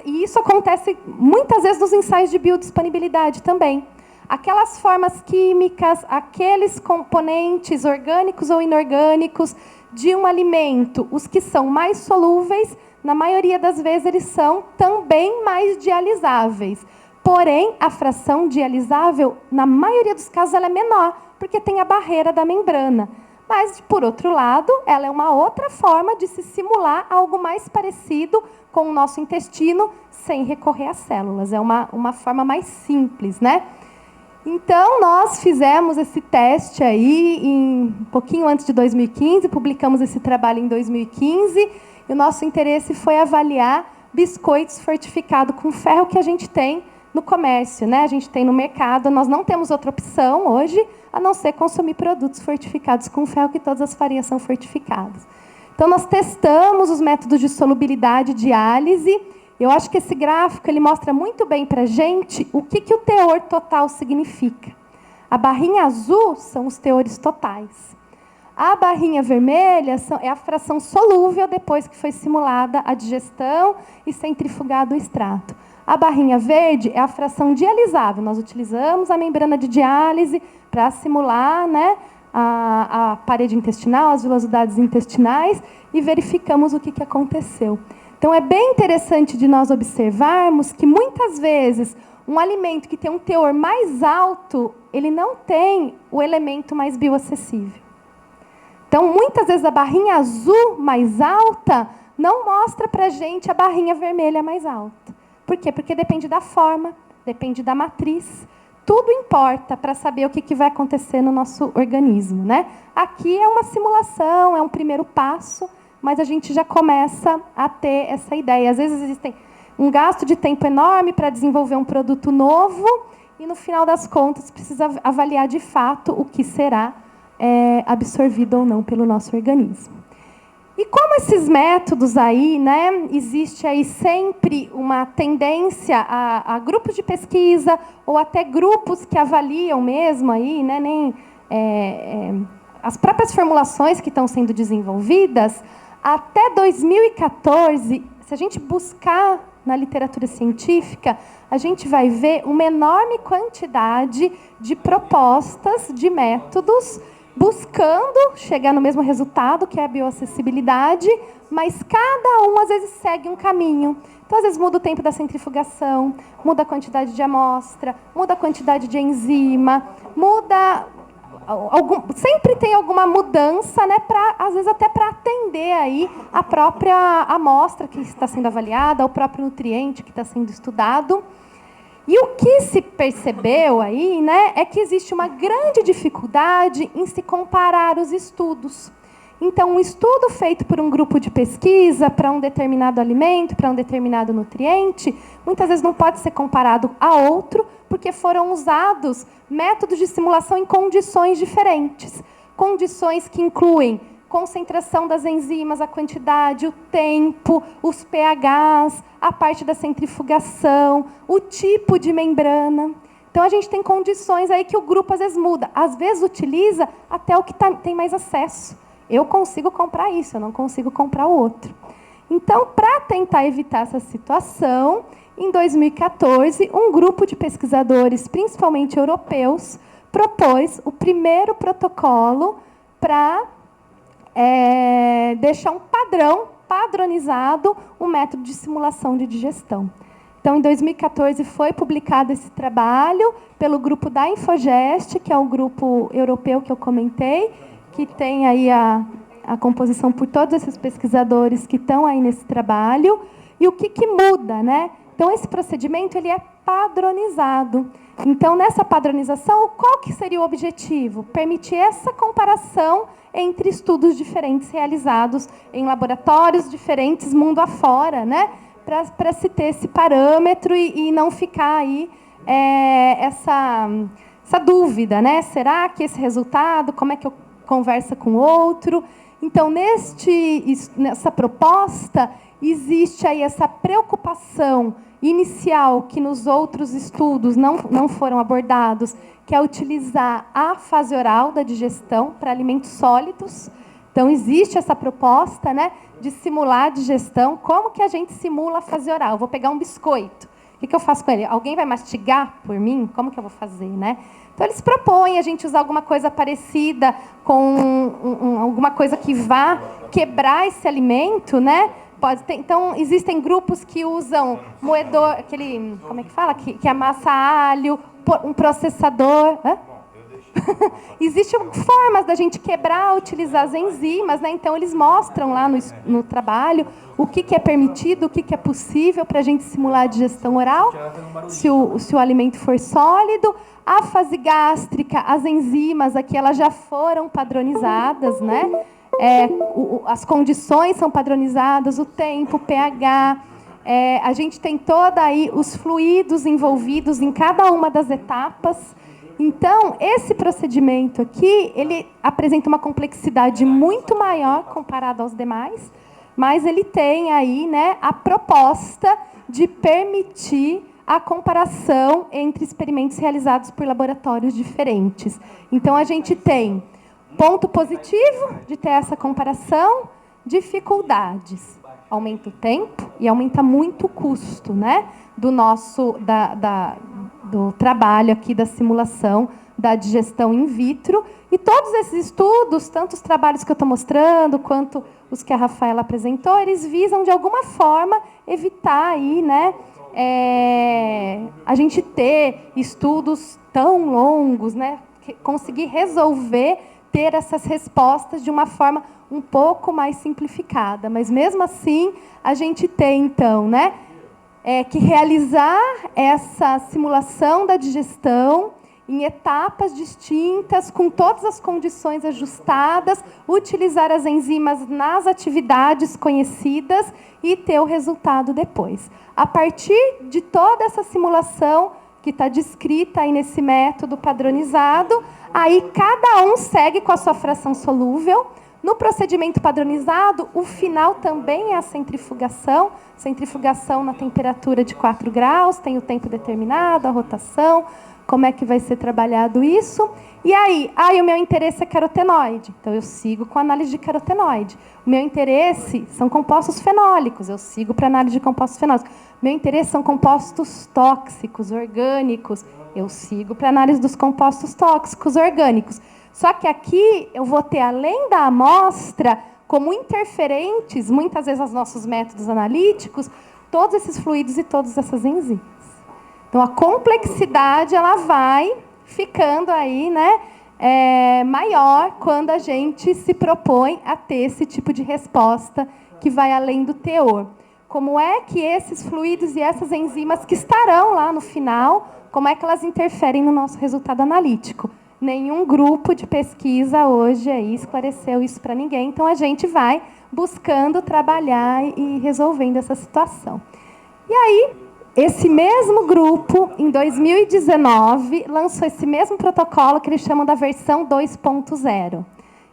E isso acontece muitas vezes nos ensaios de biodisponibilidade também. Aquelas formas químicas, aqueles componentes orgânicos ou inorgânicos de um alimento, os que são mais solúveis, na maioria das vezes eles são também mais dialisáveis. Porém, a fração dialisável, na maioria dos casos, ela é menor, porque tem a barreira da membrana. Mas, por outro lado, ela é uma outra forma de se simular algo mais parecido com o nosso intestino, sem recorrer às células. É uma forma mais simples, né? Então, nós fizemos esse teste aí um pouquinho antes de 2015, publicamos esse trabalho em 2015, e o nosso interesse foi avaliar biscoitos fortificados com ferro que a gente tem no comércio, né? A gente tem no mercado, nós não temos outra opção hoje, a não ser consumir produtos fortificados com ferro, que todas as farinhas são fortificadas. Então, nós testamos os métodos de solubilidade e diálise. Eu acho que esse gráfico ele mostra muito bem para a gente o que o teor total significa. A barrinha azul são os teores totais. A barrinha vermelha é a fração solúvel depois que foi simulada a digestão e centrifugado o extrato. A barrinha verde é a fração dialisável. Nós utilizamos a membrana de diálise para simular, né, a parede intestinal, as vilosidades intestinais, e verificamos o que aconteceu. Então, é bem interessante de nós observarmos que, muitas vezes, um alimento que tem um teor mais alto, ele não tem o elemento mais bioacessível. Então, muitas vezes, a barrinha azul mais alta não mostra para a gente a barrinha vermelha mais alta. Por quê? Porque depende da forma, depende da matriz. Tudo importa para saber o que vai acontecer no nosso organismo, né? Aqui é uma simulação, é um primeiro passo, mas a gente já começa a ter essa ideia. Às vezes existe um gasto de tempo enorme para desenvolver um produto novo e, no final das contas, precisa avaliar de fato o que será absorvido ou não pelo nosso organismo. E como esses métodos aí, né, existe aí sempre uma tendência a grupos de pesquisa ou até grupos que avaliam mesmo aí, né, as próprias formulações que estão sendo desenvolvidas, até 2014, se a gente buscar na literatura científica, a gente vai ver uma enorme quantidade de propostas, de métodos, buscando chegar no mesmo resultado, que é a bioacessibilidade, mas cada um, às vezes, segue um caminho. Então, às vezes, muda o tempo da centrifugação, muda a quantidade de amostra, muda a quantidade de enzima, muda... sempre tem alguma mudança, né, às vezes até para atender aí a própria amostra que está sendo avaliada, o próprio nutriente que está sendo estudado. E o que se percebeu aí, né, é que existe uma grande dificuldade em se comparar os estudos. Então, um estudo feito por um grupo de pesquisa para um determinado alimento, para um determinado nutriente, muitas vezes não pode ser comparado a outro, porque foram usados métodos de simulação em condições diferentes. Condições que incluem concentração das enzimas, a quantidade, o tempo, os pHs, a parte da centrifugação, o tipo de membrana. Então, a gente tem condições aí que o grupo, às vezes, muda. Às vezes, utiliza até o que tem mais acesso. Eu consigo comprar isso, eu não consigo comprar o outro. Então, para tentar evitar essa situação, em 2014, um grupo de pesquisadores, principalmente europeus, propôs o primeiro protocolo para deixar um padronizado, um método de simulação de digestão. Então, em 2014, foi publicado esse trabalho pelo grupo da Infogest, que é o grupo europeu que eu comentei, que tem aí a composição por todos esses pesquisadores que estão aí nesse trabalho. E o que muda, né? Então, esse procedimento ele é padronizado. Então, nessa padronização, qual que seria o objetivo? Permitir essa comparação entre estudos diferentes realizados em laboratórios diferentes, mundo afora, né? Para se ter esse parâmetro e não ficar aí essa dúvida, né? Será que esse resultado, como é que eu converso com o outro? Então, nessa proposta, existe aí essa preocupação inicial que nos outros estudos não foram abordados, que é utilizar a fase oral da digestão para alimentos sólidos. Então, existe essa proposta, né, de simular a digestão. Como que a gente simula a fase oral? Eu vou pegar um biscoito. O que eu faço com ele? Alguém vai mastigar por mim? Como que eu vou fazer, né? Então, eles propõem a gente usar alguma coisa parecida com alguma coisa que vá quebrar esse alimento, né? Pode ter, então, existem grupos que usam moedor, aquele, como é que fala? Que amassa alho, um processador. Hã? Existem formas da gente quebrar, utilizar as enzimas, né? Então, eles mostram lá no trabalho o que é permitido, o que é possível para a gente simular a digestão oral, se o alimento for sólido. A fase gástrica, as enzimas aqui, elas já foram padronizadas, né? As condições são padronizadas, o tempo, o pH. A gente tem toda aí os fluidos envolvidos em cada uma das etapas. Então, esse procedimento aqui, ele apresenta uma complexidade muito maior comparado aos demais, mas ele tem aí, né, a proposta de permitir a comparação entre experimentos realizados por laboratórios diferentes. Então, a gente tem ponto positivo de ter essa comparação, dificuldades. Aumenta o tempo e aumenta muito o custo, né, do trabalho aqui da simulação da digestão in vitro. E todos esses estudos, tanto os trabalhos que eu estou mostrando, quanto os que a Rafaela apresentou, eles visam, de alguma forma, evitar aí, né, a gente ter estudos tão longos, né, conseguir resolver, ter essas respostas de uma forma um pouco mais simplificada. Mas, mesmo assim, a gente tem, então, né, que realizar essa simulação da digestão em etapas distintas, com todas as condições ajustadas, utilizar as enzimas nas atividades conhecidas e ter o resultado depois. A partir de toda essa simulação que está descrita aí nesse método padronizado, aí cada um segue com a sua fração solúvel. No procedimento padronizado, o final também é a centrifugação. Centrifugação na temperatura de 4 graus, tem o tempo determinado, a rotação, como é que vai ser trabalhado isso. E aí, o meu interesse é carotenoide, então eu sigo com a análise de carotenoide. O meu interesse são compostos fenólicos, eu sigo para a análise de compostos fenólicos. O meu interesse são compostos tóxicos, orgânicos, eu sigo para a análise dos compostos tóxicos, orgânicos. Só que aqui eu vou ter, além da amostra, como interferentes, muitas vezes aos nossos métodos analíticos, todos esses fluidos e todas essas enzimas. Então, a complexidade ela vai ficando aí, né, maior quando a gente se propõe a ter esse tipo de resposta que vai além do teor. Como é que esses fluidos e essas enzimas que estarão lá no final, como é que elas interferem no nosso resultado analítico? Nenhum grupo de pesquisa hoje aí esclareceu isso para ninguém, então a gente vai buscando trabalhar e resolvendo essa situação. E aí, esse mesmo grupo, em 2019, lançou esse mesmo protocolo que eles chamam da versão 2.0,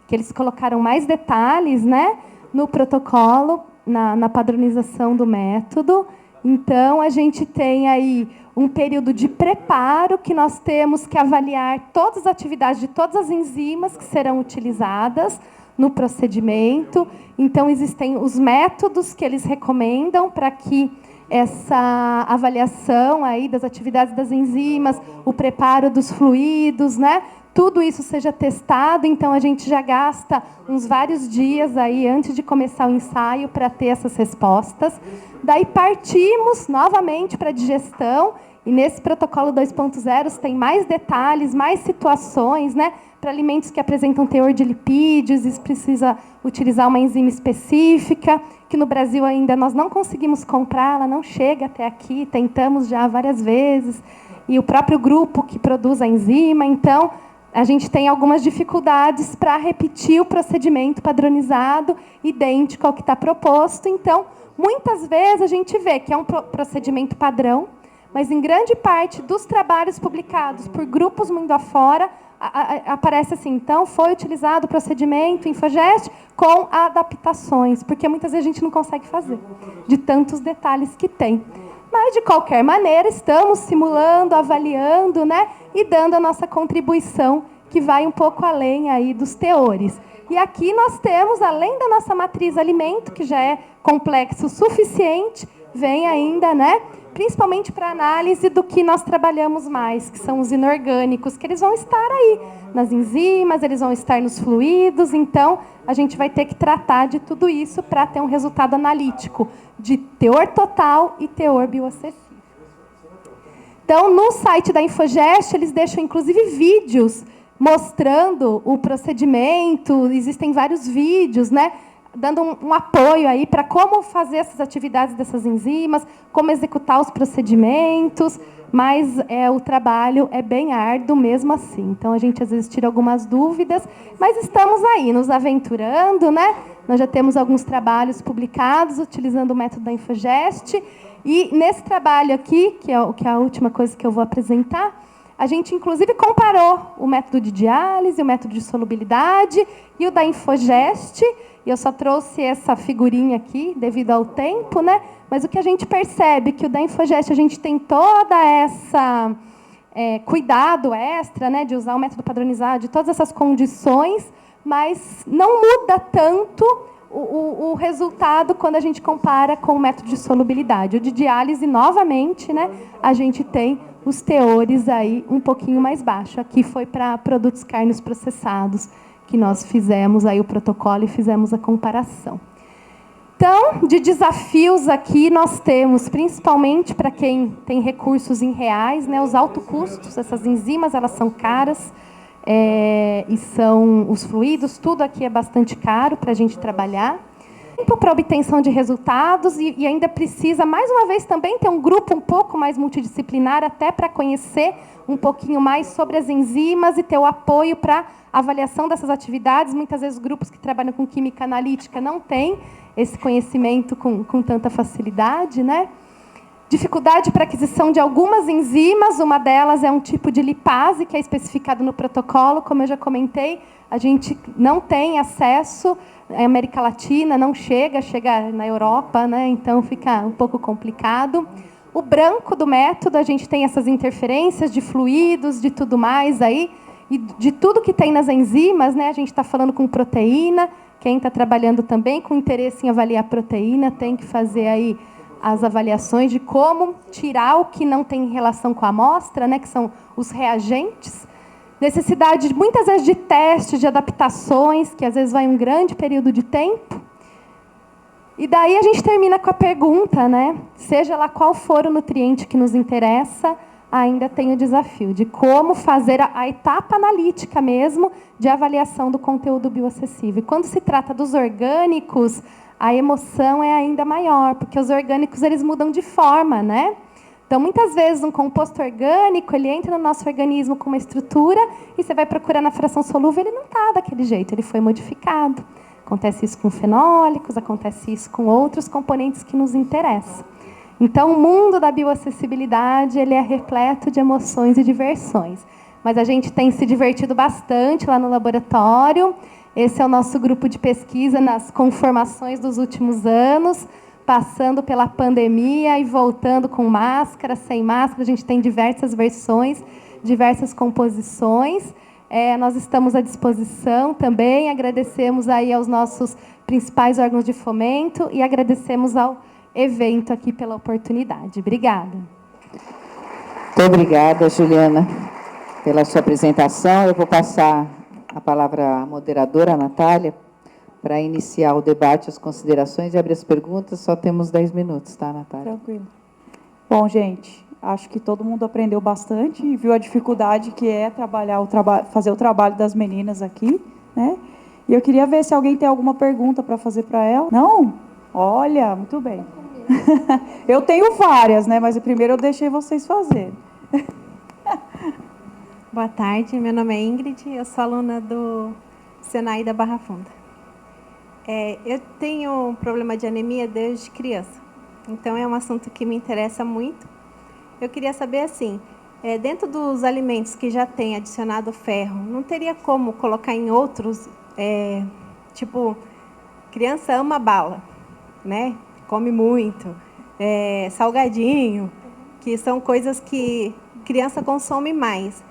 que eles colocaram mais detalhes, né, no protocolo, na padronização do método. Então, a gente tem aí um período de preparo que nós temos que avaliar todas as atividades de todas as enzimas que serão utilizadas no procedimento. Então, existem os métodos que eles recomendam para que essa avaliação aí das atividades das enzimas, o preparo dos fluidos, né? Tudo isso seja testado. Então, a gente já gasta uns vários dias aí antes de começar o ensaio para ter essas respostas. Daí partimos novamente para a digestão E nesse protocolo 2.0 tem mais detalhes, mais situações, né, para alimentos que apresentam teor de lipídios, isso precisa utilizar uma enzima específica, que no Brasil ainda nós não conseguimos comprar, ela não chega até aqui, tentamos já várias vezes, e o próprio grupo que produz a enzima, então a gente tem algumas dificuldades para repetir o procedimento padronizado, idêntico ao que está proposto. Então, muitas vezes a gente vê que é um procedimento padrão, mas em grande parte dos trabalhos publicados por grupos mundo afora, aparece assim, então foi utilizado o procedimento Infogest com adaptações, porque muitas vezes a gente não consegue fazer, de tantos detalhes que tem. Mas, de qualquer maneira, estamos simulando, avaliando, né, e dando a nossa contribuição, que vai um pouco além aí dos teores. E aqui nós temos, além da nossa matriz alimento, que já é complexo o suficiente, vem ainda, né, principalmente para análise do que nós trabalhamos mais, que são os inorgânicos, que eles vão estar aí nas enzimas, eles vão estar nos fluidos, então a gente vai ter que tratar de tudo isso para ter um resultado analítico de teor total e teor bioacessível. Então, no site da Infogest, eles deixam, inclusive, vídeos mostrando o procedimento, existem vários vídeos, né, dando um apoio aí para como fazer essas atividades dessas enzimas, como executar os procedimentos, mas o trabalho é bem árduo mesmo assim. Então, a gente, às vezes, tira algumas dúvidas, mas estamos aí, nos aventurando, né? Nós já temos alguns trabalhos publicados utilizando o método da Infogest, e nesse trabalho aqui, que é a última coisa que eu vou apresentar, a gente, inclusive, comparou o método de diálise, o método de solubilidade e o da Infogest. E eu só trouxe essa figurinha aqui, devido ao tempo, né? Mas o que a gente percebe é que o da Infogest, a gente tem toda essa cuidado extra, né, de usar o método padronizado, de todas essas condições, mas não muda tanto o resultado quando a gente compara com o método de solubilidade. O de diálise, novamente, né, a gente tem os teores aí um pouquinho mais baixo. Aqui foi para produtos carnes processados, que nós fizemos aí o protocolo e fizemos a comparação. Então, de desafios aqui, nós temos, principalmente para quem tem recursos em reais, né, os altos custos. Essas enzimas, elas são caras, e são os fluidos, tudo aqui é bastante caro para a gente trabalhar. Tempo para obtenção de resultados, e ainda precisa, mais uma vez, também ter um grupo um pouco mais multidisciplinar, até para conhecer um pouquinho mais sobre as enzimas e ter o apoio para avaliação dessas atividades. Muitas vezes, grupos que trabalham com química analítica não têm esse conhecimento com tanta facilidade, né? Dificuldade para aquisição de algumas enzimas, uma delas é um tipo de lipase, que é especificado no protocolo, como eu já comentei, a gente não tem acesso, a América Latina não chega na Europa, né? Então fica um pouco complicado. O branco do método, a gente tem essas interferências de fluidos, de tudo mais aí, e de tudo que tem nas enzimas, né? A gente está falando com proteína, quem está trabalhando também com interesse em avaliar proteína tem que fazer aí as avaliações de como tirar o que não tem relação com a amostra, né, que são os reagentes. Necessidade, muitas vezes, de testes, de adaptações, que às vezes vai um grande período de tempo. E daí a gente termina com a pergunta, né, seja lá qual for o nutriente que nos interessa, ainda tem o desafio de como fazer a etapa analítica mesmo de avaliação do conteúdo bioacessível. E quando se trata dos orgânicos, a emoção é ainda maior, porque os orgânicos eles mudam de forma, né? Então, muitas vezes, um composto orgânico, ele entra no nosso organismo com uma estrutura e você vai procurar na fração solúvel, ele não está daquele jeito, ele foi modificado. Acontece isso com fenólicos, acontece isso com outros componentes que nos interessam. Então, o mundo da bioacessibilidade ele é repleto de emoções e diversões. Mas a gente tem se divertido bastante lá no laboratório. Esse é o nosso grupo de pesquisa nas conformações dos últimos anos, passando pela pandemia e voltando com máscara, sem máscara. A gente tem diversas versões, diversas composições. Nós estamos à disposição também. Agradecemos aí aos nossos principais órgãos de fomento e agradecemos ao evento aqui pela oportunidade. Obrigada. Muito obrigada, Juliana, pela sua apresentação. Eu vou passar a palavra à moderadora, a Natália, para iniciar o debate, as considerações e abrir as perguntas. Só temos 10 minutos, tá, Natália? Tranquilo. Bom, gente, Acho que todo mundo aprendeu bastante e viu a dificuldade que é fazer o trabalho das meninas aqui, né? E eu queria ver se alguém tem alguma pergunta para fazer para ela. Não? Olha, muito bem. Eu tenho várias, né? Mas primeiro eu deixei vocês fazerem. Boa tarde, meu nome é Ingrid, eu sou aluna do Senai da Barra Funda. Eu tenho um problema de anemia desde criança, então é um assunto que me interessa muito. Eu queria saber, assim, dentro dos alimentos que já tem adicionado ferro, não teria como colocar em outros, tipo, criança ama bala, né? Come muito, salgadinho, que são coisas que criança consome mais.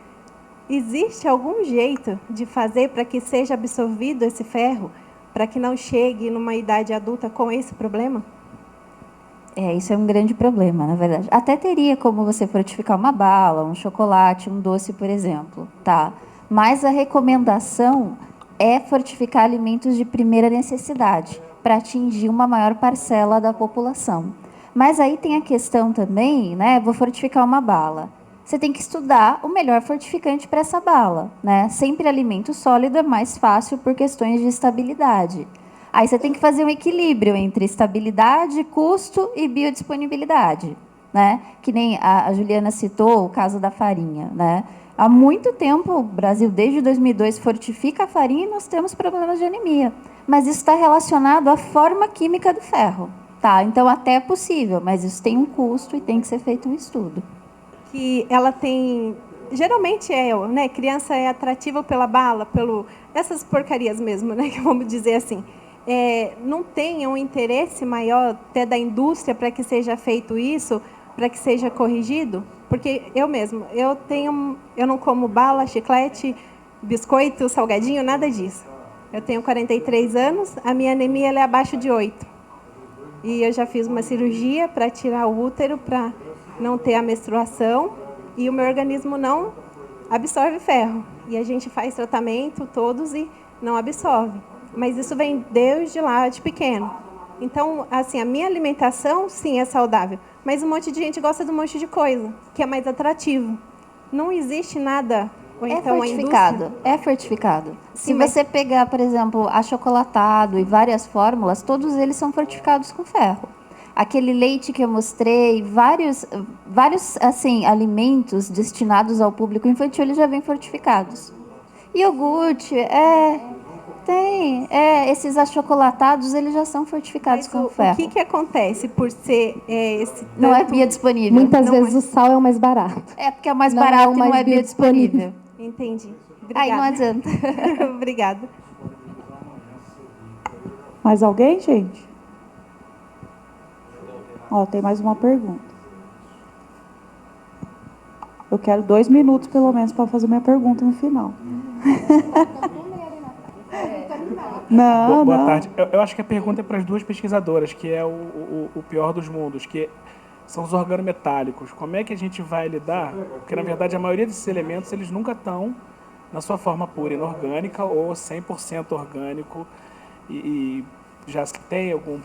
Existe algum jeito de fazer para que seja absorvido esse ferro, para que não chegue numa idade adulta com esse problema? Isso é um grande problema, na verdade. Até teria como você fortificar uma bala, um chocolate, um doce, por exemplo, tá? Mas a recomendação é fortificar alimentos de primeira necessidade, para atingir uma maior parcela da população. Mas aí tem a questão também, né? Vou fortificar uma bala. Você tem que estudar o melhor fortificante para essa bala, né? Sempre alimento sólido é mais fácil por questões de estabilidade. Aí você tem que fazer um equilíbrio entre estabilidade, custo e biodisponibilidade, né? Que nem a Juliana citou o caso da farinha, né? Há muito tempo, o Brasil, desde 2002, fortifica a farinha e nós temos problemas de anemia. Mas isso está relacionado à forma química do ferro, tá? Então, até é possível, mas isso tem um custo e tem que ser feito um estudo. Que ela tem... Geralmente né? Criança é atrativa pela bala, essas porcarias mesmo, né? Que vamos dizer assim. Não tem um interesse maior até da indústria para que seja feito isso, para que seja corrigido? Porque eu não como bala, chiclete, biscoito, salgadinho, nada disso. Eu tenho 43 anos, a minha anemia é abaixo de 8. E eu já fiz uma cirurgia para tirar o útero, para não ter a menstruação, e o meu organismo não absorve ferro. E a gente faz tratamento todos e não absorve. Mas isso vem desde lá de pequeno. Então, assim, a minha alimentação, sim, é saudável. Mas um monte de gente gosta de um monte de coisa, que é mais atrativo. Não existe nada... Ou então fortificado. É fortificado. Se você pegar, por exemplo, achocolatado e várias fórmulas, todos eles são fortificados com ferro. Aquele leite que eu mostrei, vários assim, alimentos destinados ao público infantil, eles já vêm fortificados. Iogurte, esses achocolatados, eles já são fortificados com ferro. O que acontece por ser não é biodisponível. Muitas vezes o sal é o mais barato. Porque é o mais barato e não é biodisponível. Entendi. Obrigada. Aí não adianta. Obrigada. Mais alguém, gente? Tem mais uma pergunta. Eu quero 2 minutos, pelo menos, para fazer minha pergunta no final. Boa tarde. Eu acho que a pergunta é para as duas pesquisadoras, que é o pior dos mundos, que são os organometálicos. Como é que a gente vai lidar? Porque, na verdade, a maioria desses elementos, eles nunca estão na sua forma pura, inorgânica ou 100% orgânico. E já se tem algum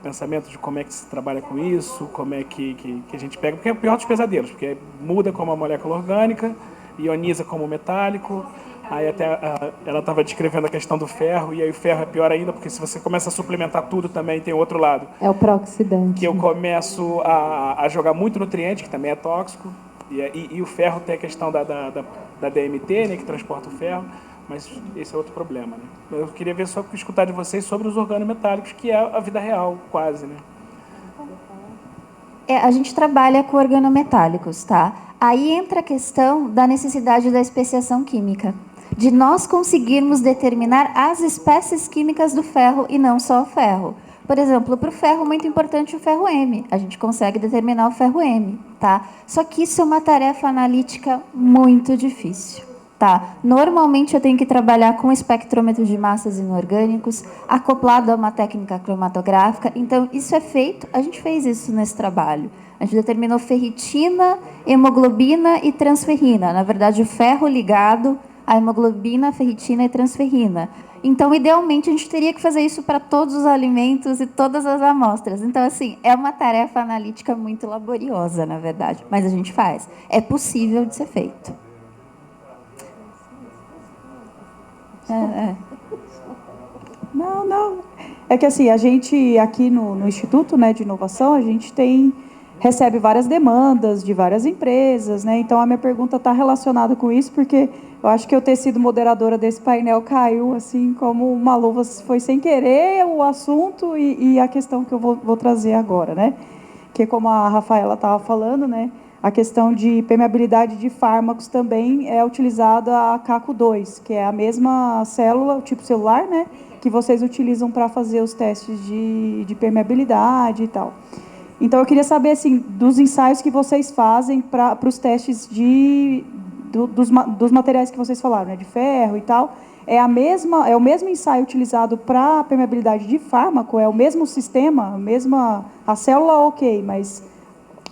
pensamento de como é que se trabalha com isso, como é que a gente pega... Porque é o pior dos pesadelos, porque muda como a molécula orgânica, ioniza como metálico. Aí até ela estava descrevendo a questão do ferro, e aí o ferro é pior ainda, porque se você começa a suplementar tudo também, tem outro lado. É o pró-oxidante. Que eu começo a jogar muito nutriente, que também é tóxico, e o ferro tem a questão da DMT, né, que transporta o ferro, mas esse é outro problema, né? Eu queria ver só escutar de vocês sobre os organometálicos, que é a vida real, quase, né? A gente trabalha com organometálicos, tá? Aí entra a questão da necessidade da especiação química, de nós conseguirmos determinar as espécies químicas do ferro e não só o ferro. Por exemplo, para o ferro, muito importante o ferro M. A gente consegue determinar o ferro M, tá? Só que isso é uma tarefa analítica muito difícil, tá? Normalmente, eu tenho que trabalhar com espectrômetro de massas inorgânicos, acoplado a uma técnica cromatográfica. Então, isso é feito, a gente fez isso nesse trabalho. A gente determinou ferritina, hemoglobina e transferrina. Na verdade, o ferro ligado a hemoglobina, a ferritina e transferrina. Então, idealmente, a gente teria que fazer isso para todos os alimentos e todas as amostras. Então, assim, é uma tarefa analítica muito laboriosa, na verdade, mas a gente faz. É possível de ser feito. Não. É que assim, a gente aqui no Instituto, né, de Inovação, a gente recebe várias demandas de várias empresas, né? Então a minha pergunta está relacionada com isso, porque eu acho que eu ter sido moderadora desse painel caiu assim como uma luva, foi sem querer o assunto e a questão que eu vou trazer agora, né? Que como a Rafaela estava falando, né? A questão de permeabilidade de fármacos também é utilizada a CACO2, que é a mesma célula, o tipo celular, né? Que vocês utilizam para fazer os testes de permeabilidade e tal. Então, eu queria saber, assim, dos ensaios que vocês fazem para os testes dos materiais que vocês falaram, né? De ferro e tal. É o mesmo ensaio utilizado para a permeabilidade de fármaco? É o mesmo sistema? A célula, ok, mas...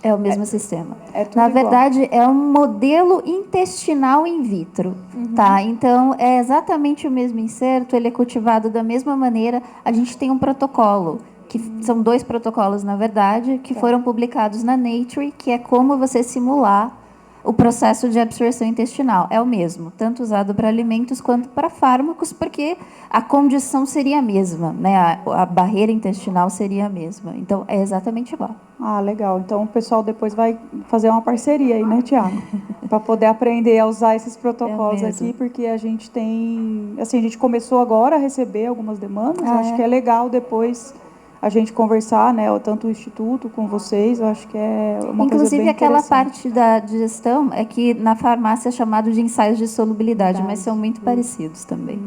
É o mesmo sistema. Tudo Na igual. verdade, é um modelo intestinal in vitro. Tá? Então, é exatamente o mesmo inserto, ele é cultivado da mesma maneira. A gente tem um protocolo, que são 2 protocolos, na verdade, que foram publicados na Nature, que é como você simular o processo de absorção intestinal. É o mesmo, tanto usado para alimentos quanto para fármacos, porque a condição seria a mesma, né? A barreira intestinal seria a mesma. Então, é exatamente igual. Ah, legal. Então, o pessoal depois vai fazer uma parceria aí, né, Tiago? Para poder aprender a usar esses protocolos aqui, porque a gente tem... Assim, a gente começou agora a receber algumas demandas. Acho que é legal depois a gente conversar, né? Tanto o Instituto com vocês, eu acho que é uma coisa Inclusive, bem aquela interessante. parte da digestão é que na farmácia é chamado de ensaios de solubilidade, mas são muito parecidos também.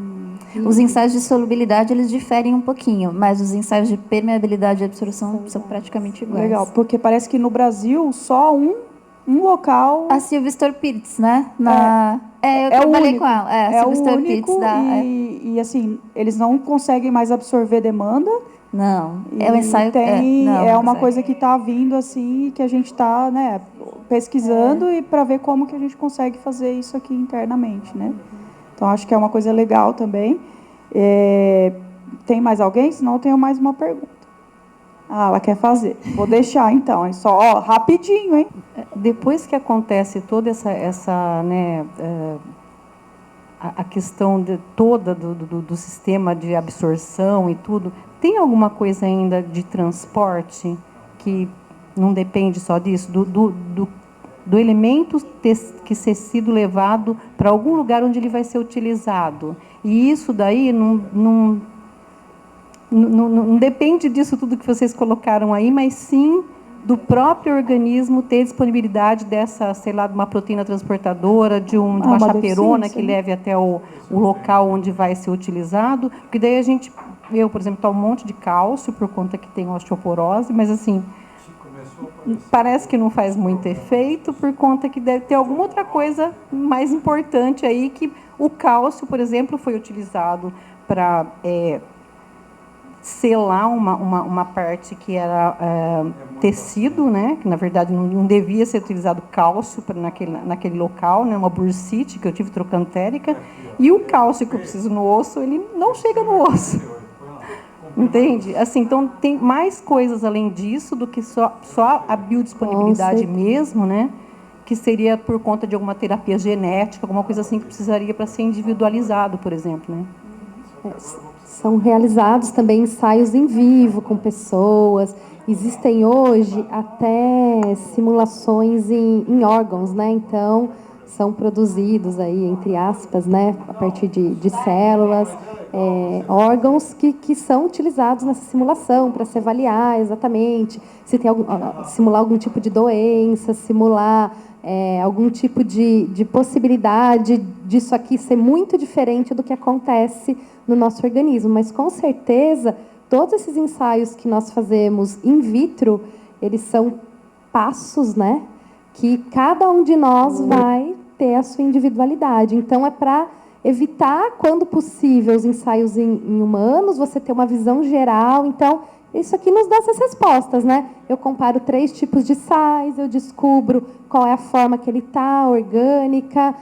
Os ensaios de solubilidade, eles diferem um pouquinho, mas os ensaios de permeabilidade e absorção são praticamente iguais. Legal, porque parece que no Brasil só um local... A Silvia Storpitz, né? Eu trabalhei com ela. É o Silvia único Storpitz, e, assim, eles não conseguem mais absorver demanda. Não, é o ensaio... É uma coisa que está vindo, assim, que a gente está, né, pesquisando e para ver como que a gente consegue fazer isso aqui internamente, né? Então, acho que é uma coisa legal também. Tem mais alguém? Senão eu tenho mais uma pergunta. Ah, ela quer fazer. Vou deixar, então. É só, rapidinho, hein? Depois que acontece toda essa né, a questão toda do sistema de absorção e tudo, tem alguma coisa ainda de transporte que não depende só disso? Do elemento que ser sido levado para algum lugar onde ele vai ser utilizado. E isso daí não depende disso tudo que vocês colocaram aí, mas sim do próprio organismo ter disponibilidade dessa, sei lá, de uma proteína transportadora, de uma chaperona que leve até o local onde vai ser utilizado, porque daí eu, por exemplo, tomo um monte de cálcio por conta que tem osteoporose, mas assim, parece que não faz muito efeito por conta que deve ter alguma outra coisa mais importante aí, que o cálcio, por exemplo, foi utilizado para selar uma parte que era tecido, né? Que na verdade não devia ser utilizado cálcio naquele local, né? Uma bursite que eu tive trocantérica, e o cálcio que eu preciso no osso, ele não chega no osso. Entende? Assim, então tem mais coisas além disso do que só a biodisponibilidade mesmo, né? Que seria por conta de alguma terapia genética, alguma coisa assim que precisaria para ser individualizado, por exemplo, né? São realizados também ensaios em vivo com pessoas. Existem hoje até simulações em órgãos, né? Então, são produzidos aí, entre aspas, né, a partir de células, órgãos que são utilizados nessa simulação para se avaliar exatamente se tem simular algum tipo de doença, simular algum tipo de possibilidade disso aqui ser muito diferente do que acontece no nosso organismo. Mas, com certeza, todos esses ensaios que nós fazemos in vitro, eles são passos, né, que cada um de nós vai ter a sua individualidade. Então, é para evitar, quando possível, os ensaios em humanos, você ter uma visão geral. Então, isso aqui nos dá essas respostas, né? Eu comparo 3 tipos de sais, eu descubro qual é a forma que ele está, orgânica,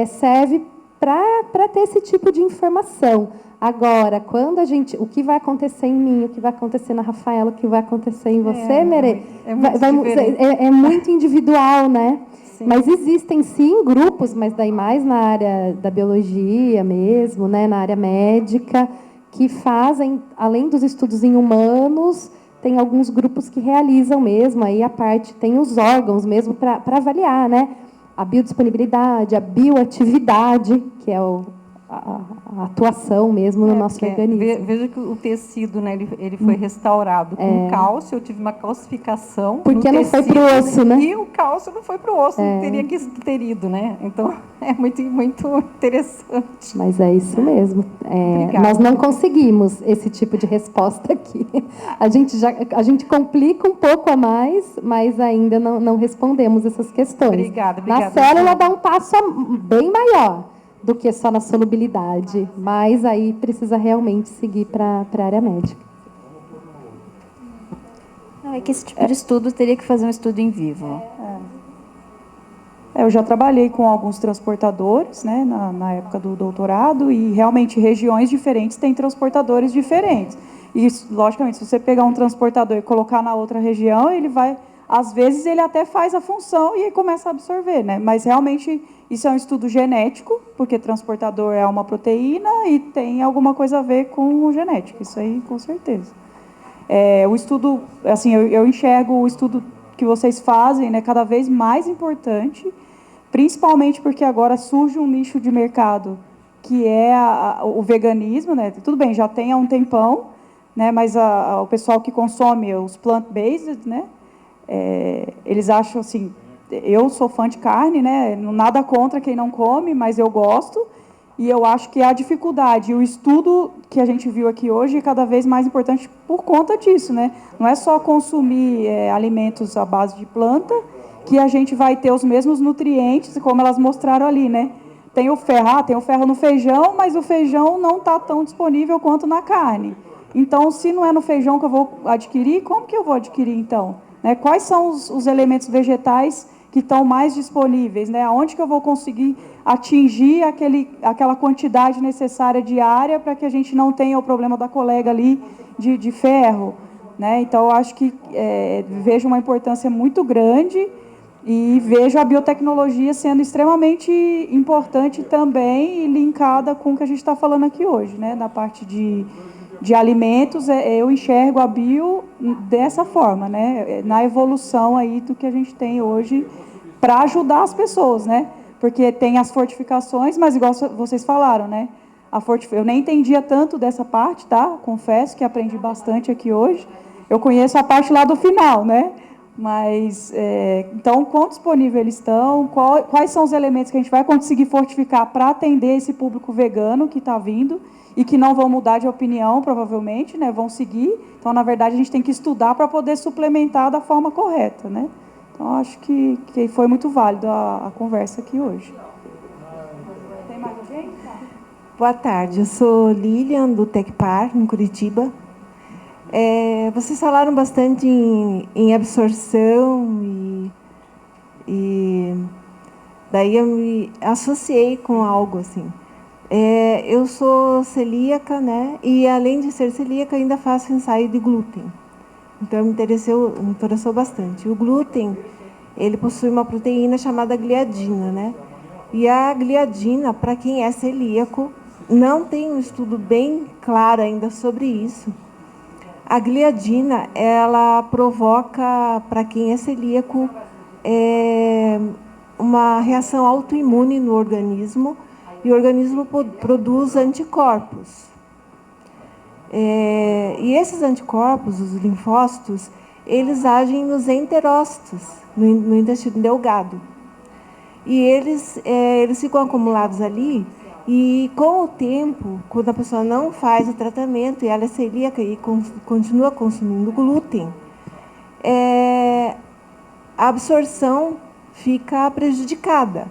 serve para ter esse tipo de informação. Agora, quando o que vai acontecer em mim, o que vai acontecer na Rafaela, o que vai acontecer em você, Merê, é muito individual, né? Sim. Mas existem, sim, grupos, mas daí mais na área da biologia mesmo, né, na área médica, que fazem, além dos estudos em humanos, tem alguns grupos que realizam mesmo, aí a parte, tem os órgãos mesmo para avaliar, né? A biodisponibilidade, a bioatividade, que é a atuação mesmo no nosso organismo. Veja que o tecido, né, ele foi restaurado com cálcio, eu tive uma calcificação. Porque não foi para o osso, né? E o cálcio não foi para o osso, não teria que ter ido, né? Então, é muito, muito interessante. Mas é isso mesmo. Nós não conseguimos esse tipo de resposta aqui. A gente complica um pouco a mais, mas ainda não respondemos essas questões. Obrigada. Na célula dá um passo bem maior do que só na solubilidade, mas aí precisa realmente seguir para a área médica. Não, é que esse tipo de estudo teria que fazer um estudo em vivo. Eu já trabalhei com alguns transportadores, né, na época do doutorado, e realmente regiões diferentes têm transportadores diferentes. E, logicamente, se você pegar um transportador e colocar na outra região, ele vai... Às vezes, ele até faz a função e aí começa a absorver, né? Mas, realmente, isso é um estudo genético, porque transportador é uma proteína e tem alguma coisa a ver com o genético. Isso aí, com certeza. O estudo, assim, eu enxergo o estudo que vocês fazem, né, cada vez mais importante, principalmente porque agora surge um nicho de mercado que é o veganismo, né? Tudo bem, já tem há um tempão, né? Mas o pessoal que consome os plant-based, né? Eles acham assim, eu sou fã de carne, né? Nada contra quem não come, mas eu gosto, e eu acho que a dificuldade, o estudo que a gente viu aqui hoje é cada vez mais importante por conta disso, né? Não é só consumir alimentos à base de planta que a gente vai ter os mesmos nutrientes, como elas mostraram ali, né? Tem o ferro no feijão, mas o feijão não está tão disponível quanto na carne. Então, se não é no feijão que eu vou adquirir, como que eu vou adquirir, então? Né? Quais são os elementos vegetais que estão mais disponíveis? Né? Onde que eu vou conseguir atingir aquela quantidade necessária diária para que a gente não tenha o problema da colega ali de ferro? Né? Então, eu acho que vejo uma importância muito grande e vejo a biotecnologia sendo extremamente importante também e linkada com o que a gente está falando aqui hoje, né? Na parte de alimentos, eu enxergo a bio dessa forma, né? Na evolução aí do que a gente tem hoje para ajudar as pessoas, né? Porque tem as fortificações, mas igual vocês falaram, né? Eu nem entendia tanto dessa parte, tá? Confesso que aprendi bastante aqui hoje. Eu conheço a parte lá do final, né? Mas, então, quão disponível eles estão, quais são os elementos que a gente vai conseguir fortificar para atender esse público vegano que está vindo e que não vão mudar de opinião, provavelmente, né, vão seguir. Então, na verdade, a gente tem que estudar para poder suplementar da forma correta, né? Então, acho que foi muito válido a conversa aqui hoje. Tem mais alguém? Boa tarde, eu sou Lilian, do Tecpar, em Curitiba. Vocês falaram bastante em absorção e daí eu me associei com algo assim. Eu sou celíaca, né? E além de ser celíaca, ainda faço ensaio de glúten. Então me interessou bastante. O glúten, ele possui uma proteína chamada gliadina, né? E a gliadina, para quem é celíaco, não tem um estudo bem claro ainda sobre isso. A gliadina, ela provoca, para quem é celíaco, uma reação autoimune no organismo, e o organismo produz anticorpos. E esses anticorpos, os linfócitos, eles agem nos enterócitos, no intestino delgado. E eles ficam acumulados ali. E, com o tempo, quando a pessoa não faz o tratamento e ela é celíaca e continua consumindo glúten, a absorção fica prejudicada,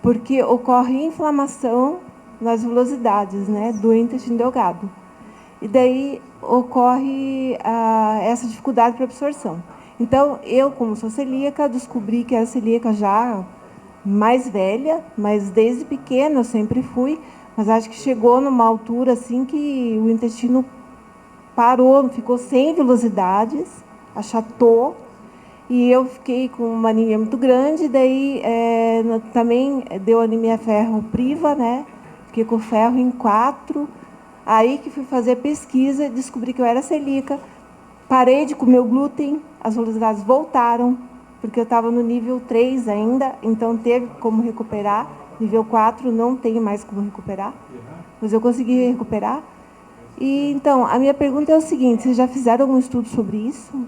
porque ocorre inflamação nas velocidades, né, do intestino delgado. E daí ocorre essa dificuldade para absorção. Então, eu, como sou celíaca, descobri que era celíaca já mais velha, mas desde pequena eu sempre fui, mas acho que chegou numa altura assim que o intestino parou, ficou sem velocidades, achatou, e eu fiquei com uma anemia muito grande, daí também deu anemia ferro-priva, né? Fiquei com ferro em 4, aí que fui fazer pesquisa, descobri que eu era celíaca, parei de comer o glúten, as velocidades voltaram, porque eu estava no nível 3 ainda, então teve como recuperar, nível 4 não tem mais como recuperar, mas eu consegui recuperar. E, então, a minha pergunta é o seguinte, vocês já fizeram algum estudo sobre isso?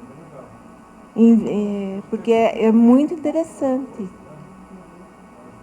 Porque é muito interessante.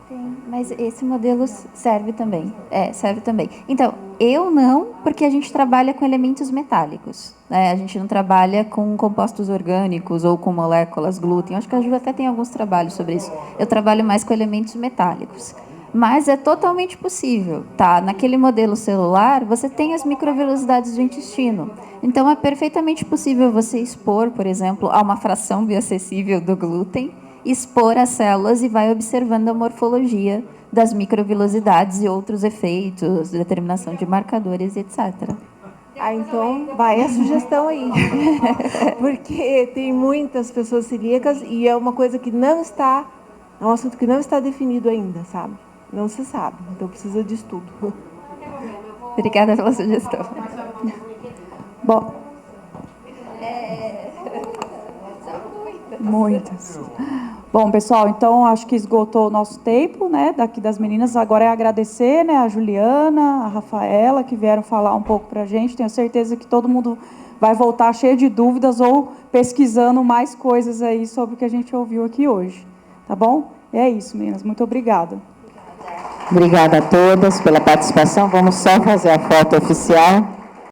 Tem, mas esse modelo serve também. Serve também. Então, eu não, porque a gente trabalha com elementos metálicos. Né? A gente não trabalha com compostos orgânicos ou com moléculas glúten. Acho que a Ju até tem alguns trabalhos sobre isso. Eu trabalho mais com elementos metálicos. Mas é totalmente possível, tá? Naquele modelo celular, você tem as microvelocidades do intestino. Então, é perfeitamente possível você expor, por exemplo, a uma fração bioacessível do glúten, expor as células e vai observando a morfologia das microvelocidades e outros efeitos, determinação de marcadores, etc. Então, vai a sugestão aí. Porque tem muitas pessoas celíacas e é uma coisa que não está, é um assunto que não está definido ainda, sabe? Não se sabe, então precisa de estudo. Obrigada pela sugestão. Bom, muitas. Bom, pessoal, então acho que esgotou o nosso tempo, né, daqui das meninas. Agora é agradecer, né, a Juliana, a Rafaela, que vieram falar um pouco para a gente. Tenho certeza que todo mundo vai voltar cheio de dúvidas ou pesquisando mais coisas aí sobre o que a gente ouviu aqui hoje. Tá bom? É isso, meninas. Muito obrigada. Obrigada a todas pela participação. Vamos só fazer a foto oficial.